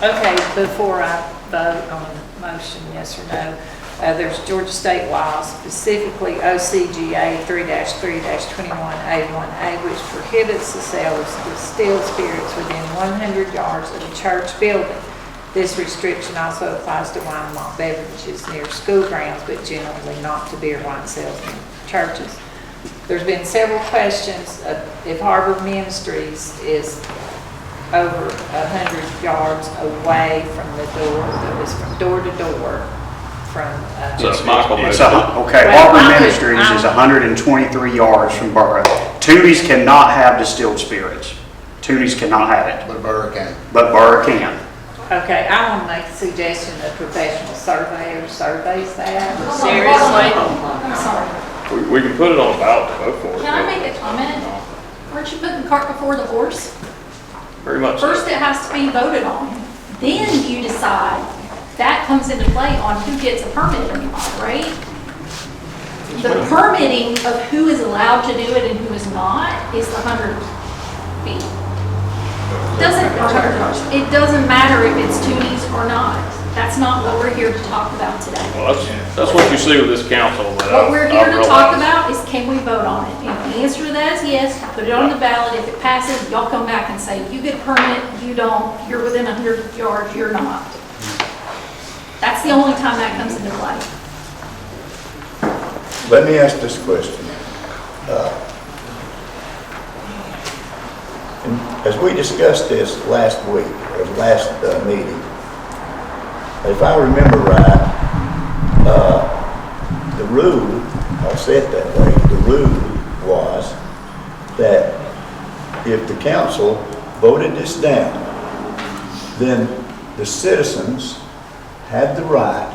Okay, before I vote on the motion, yes or no, there's Georgia state law, specifically OCGA 3-3-21A1A, which prohibits the sale of distilled spirits within 100 yards of a church building. This restriction also applies to wine and malt beverages near school grounds, but generally not to beer, wine sales in churches. There's been several questions if Harbor Ministries is over 100 yards away from the door, that was from door to door from. Harbor Ministries is 123 yards from Borough. Toonies cannot have distilled spirits. Toonies cannot have it. But Borough can. But Borough can. Okay, I want to make a suggestion that professional surveyor surveys that. Seriously? I'm sorry. We can put it on a ballot to vote for it. Can I make a comment? Aren't you putting the cart before the horse? Very much so. First, it has to be voted on. Then you decide. That comes into play on who gets a permit or not, right? The permitting of who is allowed to do it and who is not is the 100 feet. It doesn't matter if it's Toonies or not. That's not what we're here to talk about today. Well, that's what you see with this council. What we're here to talk about is, can we vote on it? If the answer to that is yes, put it on the ballot. If it passes, y'all come back and say, you get a permit, you don't, you're within 100 yards, you're not. That's the only time that comes into play. Let me ask this question. As we discussed this last week, or last meeting, if I remember right, the rule, I'll say it that way, the rule was that if the council voted this down, then the citizens had the right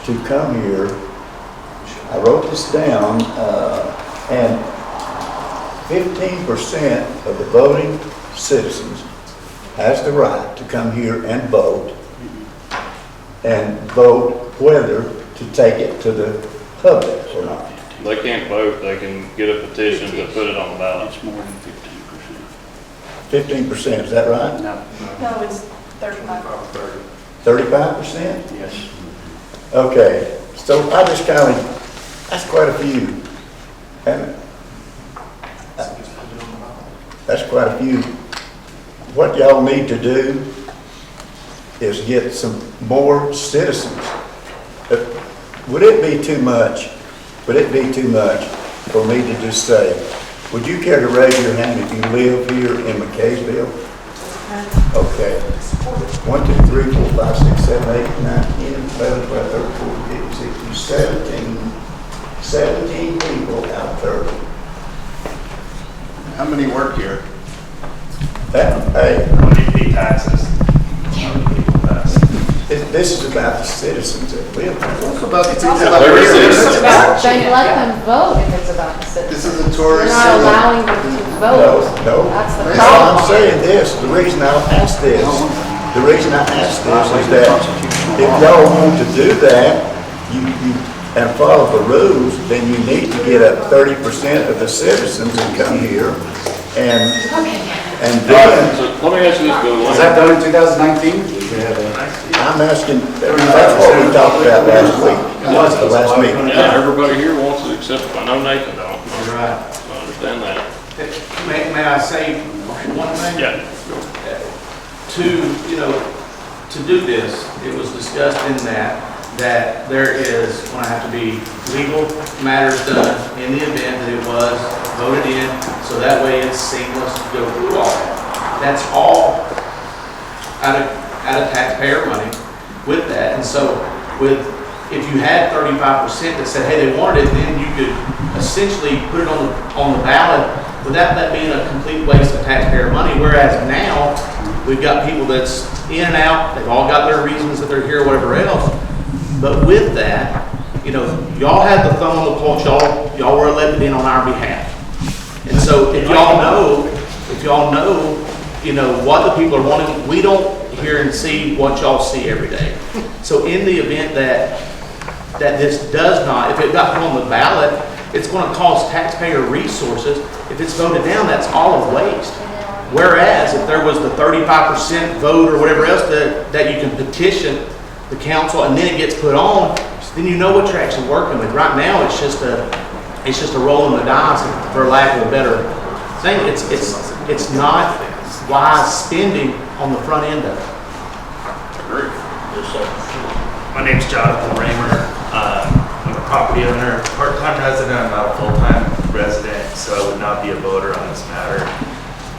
to come here I wrote this down, and 15% of the voting citizens has the right to come here and vote whether to take it to the public or not. They can't vote, they can get a petition to put it on the ballot. It's more than 15%. 15%, is that right? No. No, it's 35. 35%? Yes. Okay, so I just kind of, that's quite a few. And that's quite a few. What y'all need to do is get some more citizens. Would it be too much for me to just say, would you care to raise your hand if you live here in Mccaysville? Okay. 1, 2, 3, 4, 5, 6, 7, 8, 9, 10, 11, 12, 13, 14, 15, 16, 17 people out of 30. How many work here? Hey, How many pay taxes? this is about the citizens that live here. What about the people They're that are here? citizens. Then let them vote if it's about the This citizens. is a You're tourist not city. allowing them to vote. No. That's the That's why I'm problem. saying this, the reason I asked this is that if y'all want to do that, and follow the rules, then you need to get up 30% of the citizens and come here, and then, So let me ask you this, Bill. Was that done in 2019? I'm asking, that's what we talked about last week, the last meeting. Yeah, everybody here wants it except, I know Nathan don't. You're right. I understand that. May I say one thing? Yeah. To do this, it was discussed in that there is going to have to be legal matters done in the event that it was voted in, so that way it's seamless to go through all that. That's all out of taxpayer money with that. And so if you had 35% that said, hey, they wanted it, then you could essentially put it on the ballot without that being a complete waste of taxpayer money. Whereas now, we've got people that's in and out, they've all got their reasons that they're here, whatever else. But with that, y'all had the thumb on the pulse, y'all were elected in on our behalf. And so if y'all know, what the people are wanting, we don't hear and see what y'all see every day. So in the event that this does not, if it got put on the ballot, it's going to cost taxpayer resources. If it's voted down, that's all a waste. Whereas if there was the 35% vote or whatever else that you can petition the council and then it gets put on, then you know what you're actually working with. Right now, it's just a roll in the dice, for lack of a better thing. It's not wise spending on the front end of it. Agree. Yes, sir. My name's Jonathan Raymer. I'm a property owner, part-time resident. I'm not a full-time resident, so I would not be a voter on this matter.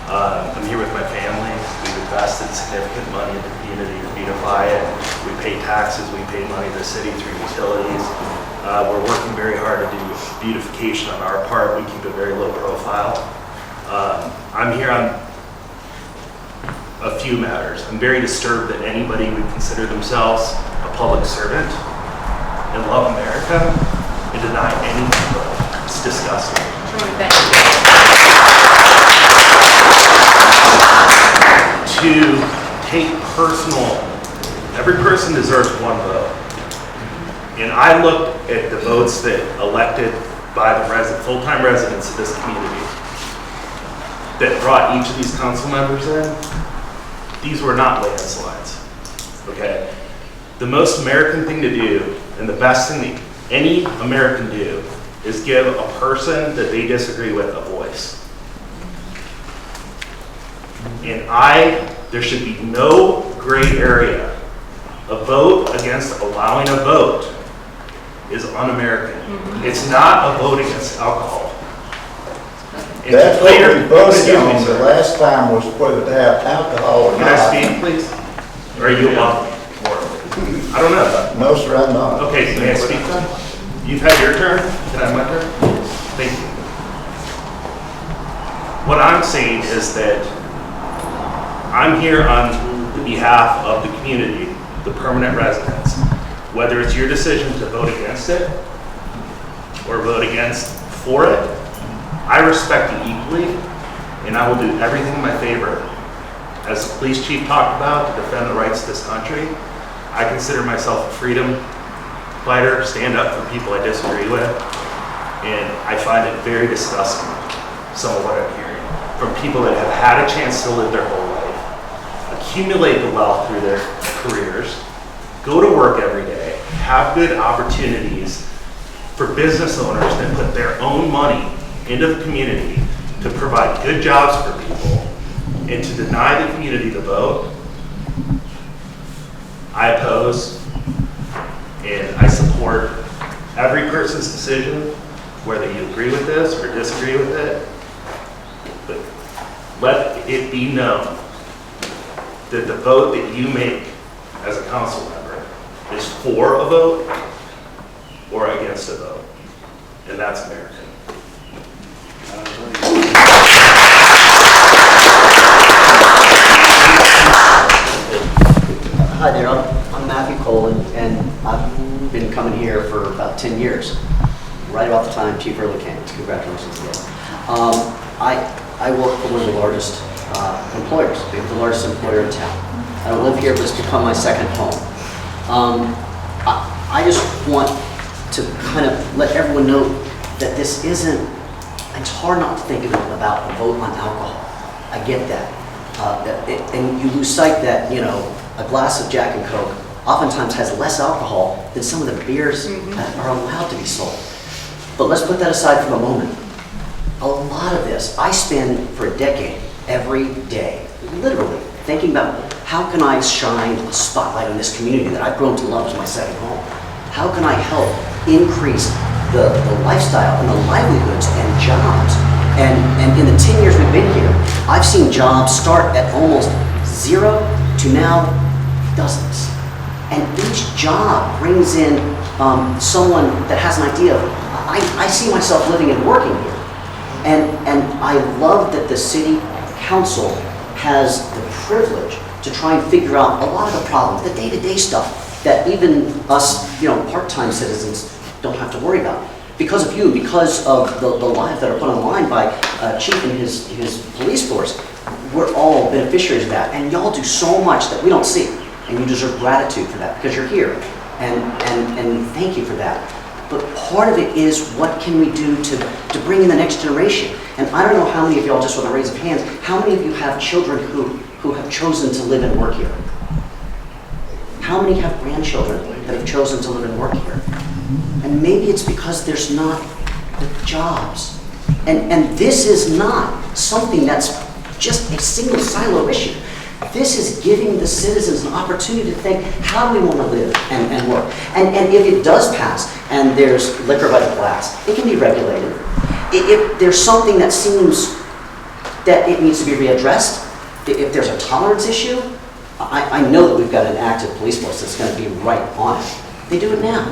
I'm here with my family. We've invested significant money in the community to beautify it. We pay taxes, we pay money to the city through utilities. We're working very hard to do beautification on our part. We keep a very low profile. I'm here on a few matters. I'm very disturbed that anybody would consider themselves a public servant and love America and deny anything but it. It's disgusting. To take personal, every person deserves one vote. And I looked at the votes that elected by the full-time residents of this community that brought each of these council members in. These were not landslides, okay? The most American thing to do, and the best thing that any American do, is give a person that they disagree with a voice. And there should be no gray area. A vote against allowing a vote is un-American. It's not a vote against alcohol. And That's what we voted excuse me, on the sir. last time, was whether to have alcohol or Can not. I speak, please? Or are you above me? I don't know. No, sir, I'm not. Okay, may I speak then? You've had your turn, can I have my turn? Thank you. What I'm saying is that I'm here on behalf of the community, the permanent residents. Whether it's your decision to vote against it or vote against for it, I respect you equally, and I will do everything in my favor. As the police chief talked about, to defend the rights of this country, I consider myself a freedom fighter, stand up for people I disagree with, and I find it very disgusting, some of what I'm hearing, from people that have had a chance to live their whole life, accumulate the wealth through their careers, go to work every day, have good opportunities for business owners that put their own money into the community to provide good jobs for people, and to deny the community the vote. I oppose, and I support every person's decision, whether you agree with this or disagree with it. But let it be known that the vote that you make as a council member is for a vote or against a vote, and that's American. Hi there, I'm Matthew Colin, and I've been coming here for about 10 years, right about the time Chief Early came. Congratulations again. I work for one of the largest employers, the largest employer in town. I don't live here, but it's become my second home. I just want to kind of let everyone know that this isn't, it's hard not to think about a vote on alcohol. I get that. And you lose sight that, you know, a glass of Jack and Coke oftentimes has less alcohol than some of the beers that are allowed to be sold. But let's put that aside for a moment. A lot of this, I spend for a decade, every day, literally, thinking about how can I shine a spotlight on this community that I've grown to love as my second home? How can I help increase the lifestyle and the livelihoods and jobs? And in the 10 years we've been here, I've seen jobs start at almost zero to now dozens. And each job brings in someone that has an idea of, I see myself living and working here. And I love that the city council has the privilege to try and figure out a lot of the problems, the day-to-day stuff that even us, you know, part-time citizens don't have to worry about. Because of you, because of the lives that are put on the line by Chief and his police force, we're all beneficiaries of that. And y'all do so much that we don't see. And you deserve gratitude for that because you're here. And thank you for that. But part of it is what can we do to bring in the next generation? And I don't know how many of y'all, just with a raise of hands, how many of you have children who have chosen to live and work here? How many have grandchildren that have chosen to live and work here? And maybe it's because there's not the jobs. And this is not something that's just a single silo issue. This is giving the citizens an opportunity to think, how do we want to live and work? And if it does pass and there's liquor by the glass, it can be regulated. If there's something that seems that it needs to be readdressed, if there's a tolerance issue, I know that we've got an active police force that's going to be right on it. They do it now.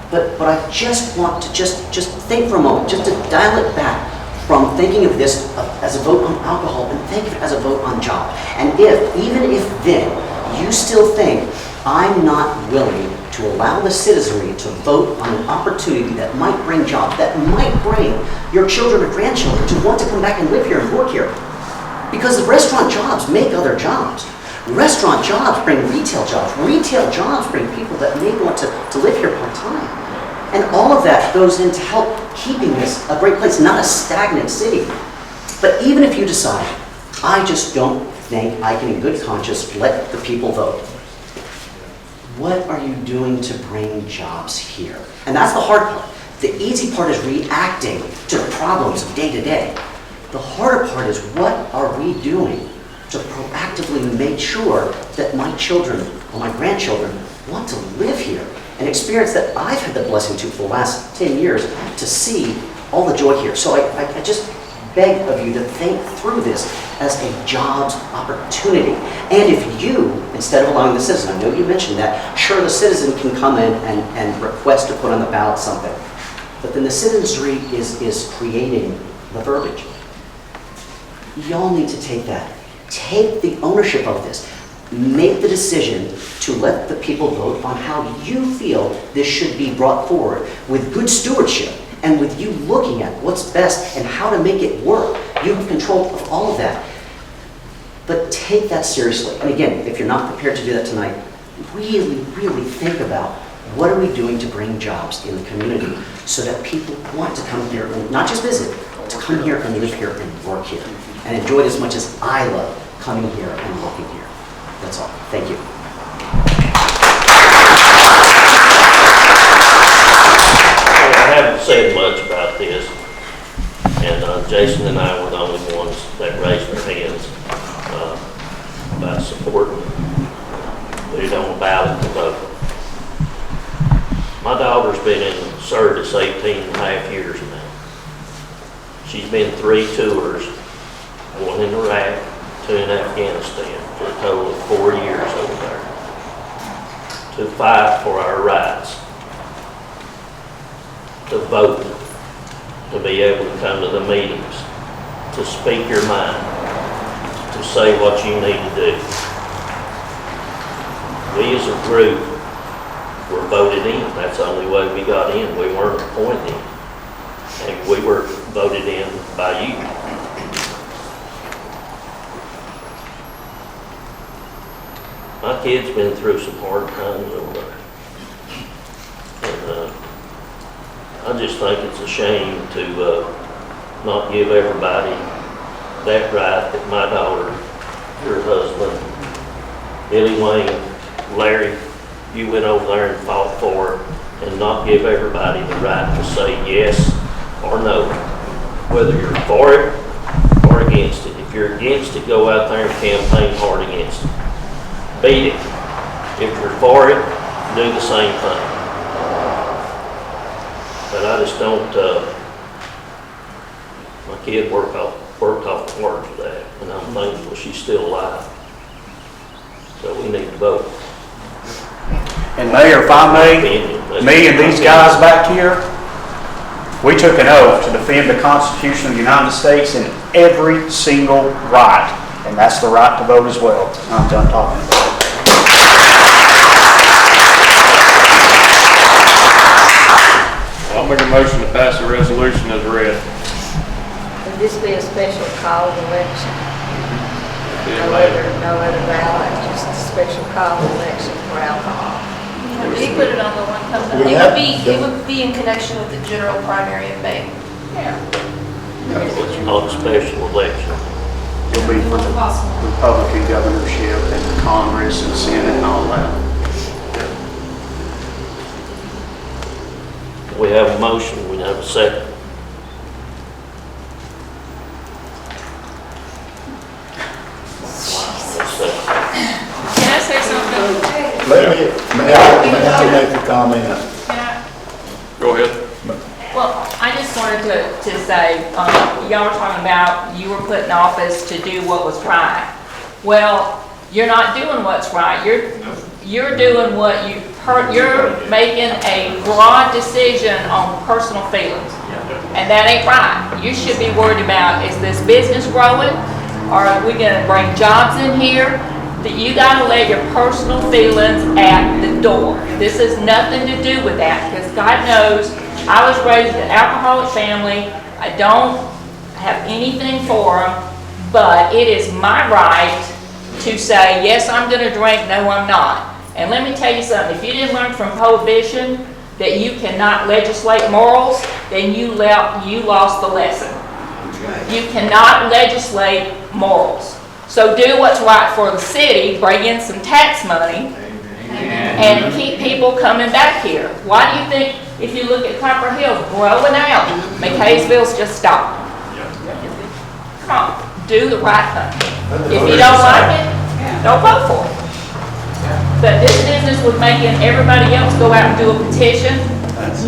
But I just want to just think for a moment, just to dial it back from thinking of this as a vote on alcohol and think of it as a vote on job. And even if then you still think I'm not willing to allow the citizenry to vote on an opportunity that might bring jobs, that might bring your children or grandchildren to want to come back and live here and work here. Because the restaurant jobs make other jobs. Restaurant jobs bring retail jobs. Retail jobs bring people that may want to live here part-time. And all of that goes into help keeping this a great place, not a stagnant city. But even if you decide, I just don't think I can in good conscience let the people vote. What are you doing to bring jobs here? And that's the hard part. The easy part is reacting to the problems of day to day. The harder part is what are we doing to proactively make sure that my children or my grandchildren want to live here and experience that I've had the blessing to for the last 10 years to see all the joy here. So I just beg of you to think through this as a jobs opportunity. And if you, instead of allowing the citizen, I know you mentioned that, sure, the citizen can come in and request to put on the ballot something, but then the citizenry is creating the verbiage. Y'all need to take that. Take the ownership of this. Make the decision to let the people vote on how you feel this should be brought forward with good stewardship and with you looking at what's best and how to make it work. You have control of all of that. But take that seriously. And again, if you're not prepared to do that tonight, really, really think about what are we doing to bring jobs in the community so that people want to come here and not just visit, to come here and live here and work here and enjoy it as much as I love coming here and working here. That's all. Thank you. I haven't said much about this, and Jason and I were the only ones that raised their hands about supporting put it on the ballot to vote. My daughter's been in service 18 and a half years now. She's been 3 tours, 1 in Iraq, 2 in Afghanistan, for a total of 4 years over there, to fight for our rights, to vote, to be able to come to the meetings, to speak your mind, to say what you need to do. We as a group were voted in. That's the only way we got in. We weren't appointed, and we were voted in by you. My kid's been through some hard times over there. And I just think it's a shame to not give everybody that right that my daughter, your husband, Billy Wayne, Larry, you went over there and fought for, and not give everybody the right to say yes or no, whether you're for it or against it. If you're against it, go out there and campaign hard against it. Beat it. If you're for it, do the same thing. But I just don't, my kid worked off hard for that, and I'm thankful she's still alive. So we need to vote. And Mayor, if I may, me and these guys back here, we took an oath to defend the Constitution of the United States in every single right, and that's the right to vote as well. I'm done talking about it. I'll make a motion to pass the resolution as read. Would this be a special call election? Yeah, No other ballot, just a special call election for alcohol. We put it on the one company. It would be in connection with the general primary in May. It's not a special election. It'll be for the Republican governorship and Congress and Senate and all that. We have a motion, we have a second. Can I say something? May I make a comment? Can I? Go ahead. Well, I just wanted to say, y'all were talking about you were put in office to do what was right. Well, you're not doing what's right. You're doing what you're making a broad decision on personal feelings. And that ain't right. You should be worried about, is this business growing? Or are we gonna bring jobs in here? That you gotta let your personal feelings at the door. This has nothing to do with that, because God knows I was raised in an alcoholic family. I don't have anything for them, but it is my right to say, yes, I'm gonna drink, no, I'm not. And let me tell you something, if you didn't learn from Prohibition that you cannot legislate morals, then you lost the lesson. You cannot legislate morals. So do what's right for the city, bring in some tax money, and keep people coming back here. Why do you think, if you look at Copper Hill growing out, Mccaysville's just stopped? Come on, do the right thing. If you don't like it, don't vote for it. But this business with making everybody else go out and do a petition,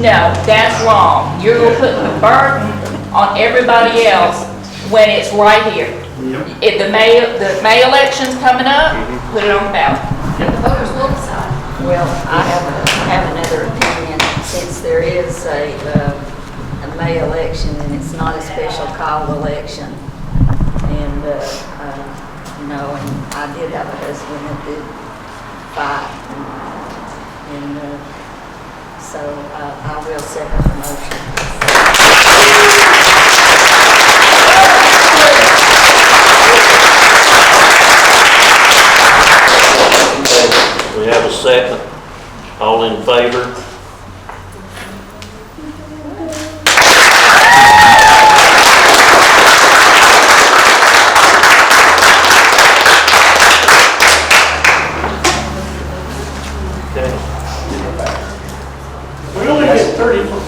no, that's wrong. You're putting the burden on everybody else when it's right here. If the May election's coming up, put it on the ballot. The voters will decide. Well, I have another opinion. Since there is a May election and it's not a special call election, and and I did have a husband that did fight, and so I will second the motion.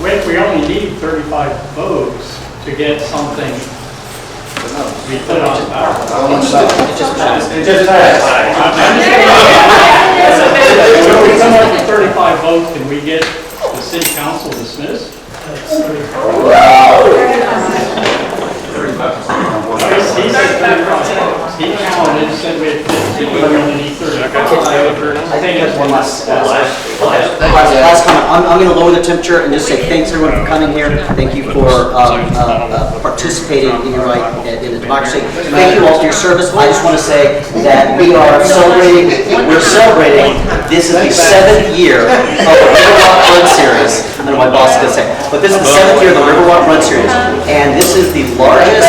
we only need 35 votes to get something we put on the ballot. It just passed. It just passed. When we come up with 35 votes, can we get the city council dismissed? He said 35. He counted, said we had 15, we only need 35. I think there's one last comment. I'm going to lower the temperature and just say thanks everyone for coming here. Thank you for participating in your right in the democracy. Thank you all for your service. I just want to say that we're celebrating, this is the 7th year of the Riverwalk Run Series. I don't know what my boss is going to say, but this is the 7th year of the Riverwalk Run Series. And this is the largest,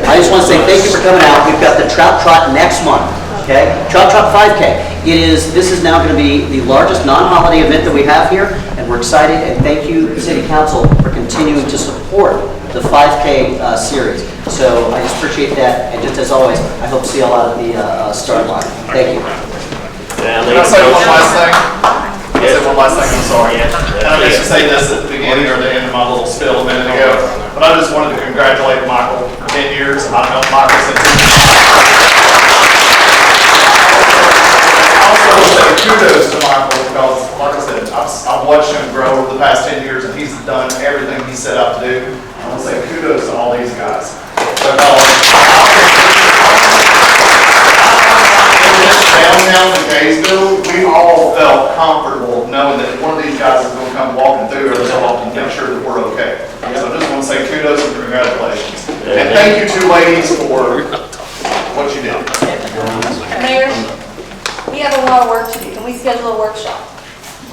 I just want to say thank you for coming out. We've got the Trout Trot next month. Okay, Trout Trot 5K. This is now going to be the largest non-holiday event that we have here, and we're excited. And thank you, City Council, for continuing to support the 5K series. So I just appreciate that, and just as always, I hope to see you all out at the start line. Thank you. Can I say one last thing? Can I say one last thing? I'm sorry. And I meant to say this at the beginning or the end of my little spiel a minute ago, but I just wanted to congratulate Michael for 10 years. I've known Michael since kudos to Michael because, like I said, I've watched him grow over the past 10 years and he's done everything he set out to do. I want to say kudos to all these guys. Downtown Mccaysville, we all felt comfortable knowing that one of these guys is going to come walking through every so often to make sure that we're okay. So I just want to say kudos and congratulations. And thank you two ladies for what you did. Mayor, we have a lot of work to do. Can we schedule a workshop?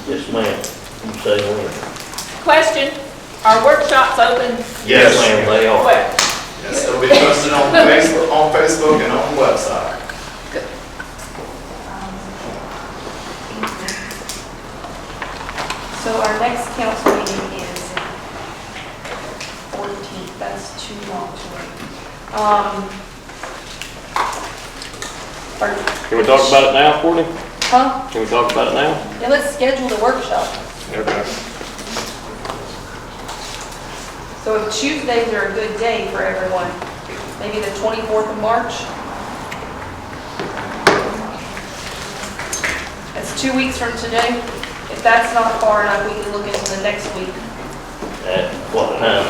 Yes, ma'am. You say when? Question, are workshops open? Yes, ma'am, they are. Where? Yes, it'll be posted on Facebook and on the website. So our next council meeting is 14th. That's too long to wait. Can we talk about it now, Courtney? Huh? Can we talk about it now? Yeah, let's schedule the workshop. Okay. So if Tuesdays are a good day for everyone, maybe the 24th of March? That's 2 weeks from today. If that's not far enough, we can look into the next week. At what time?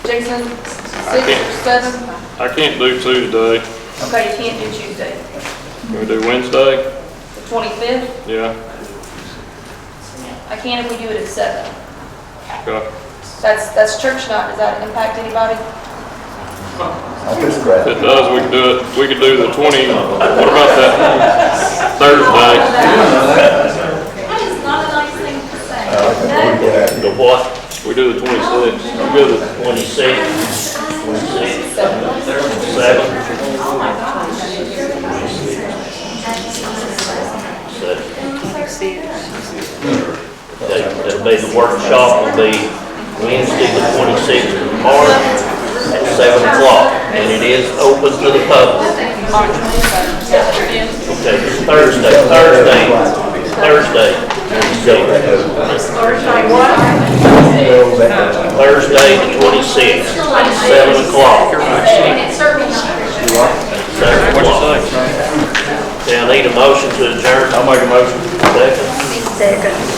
Jason, 6 or 7? I can't do Tuesday. Okay, you can't do Tuesday. Can we do Wednesday? The 25th? Yeah. I can if we do it at 7. Okay. That's church night. Does that impact anybody? If it does, we can do it. We could do the 20. What about that Thursday? That is not a nice thing to say. The what? We do the 26th. We do the 26th. 7. Oh my gosh. It'll be, the workshop will be Wednesday, the 26th of March at 7 o'clock, and it is open to the public. Okay, Thursday. Thursday what? Thursday, the 26th, 7 o'clock. 7 o'clock. Okay, I need a motion to adjourn. I'll make a motion. Second.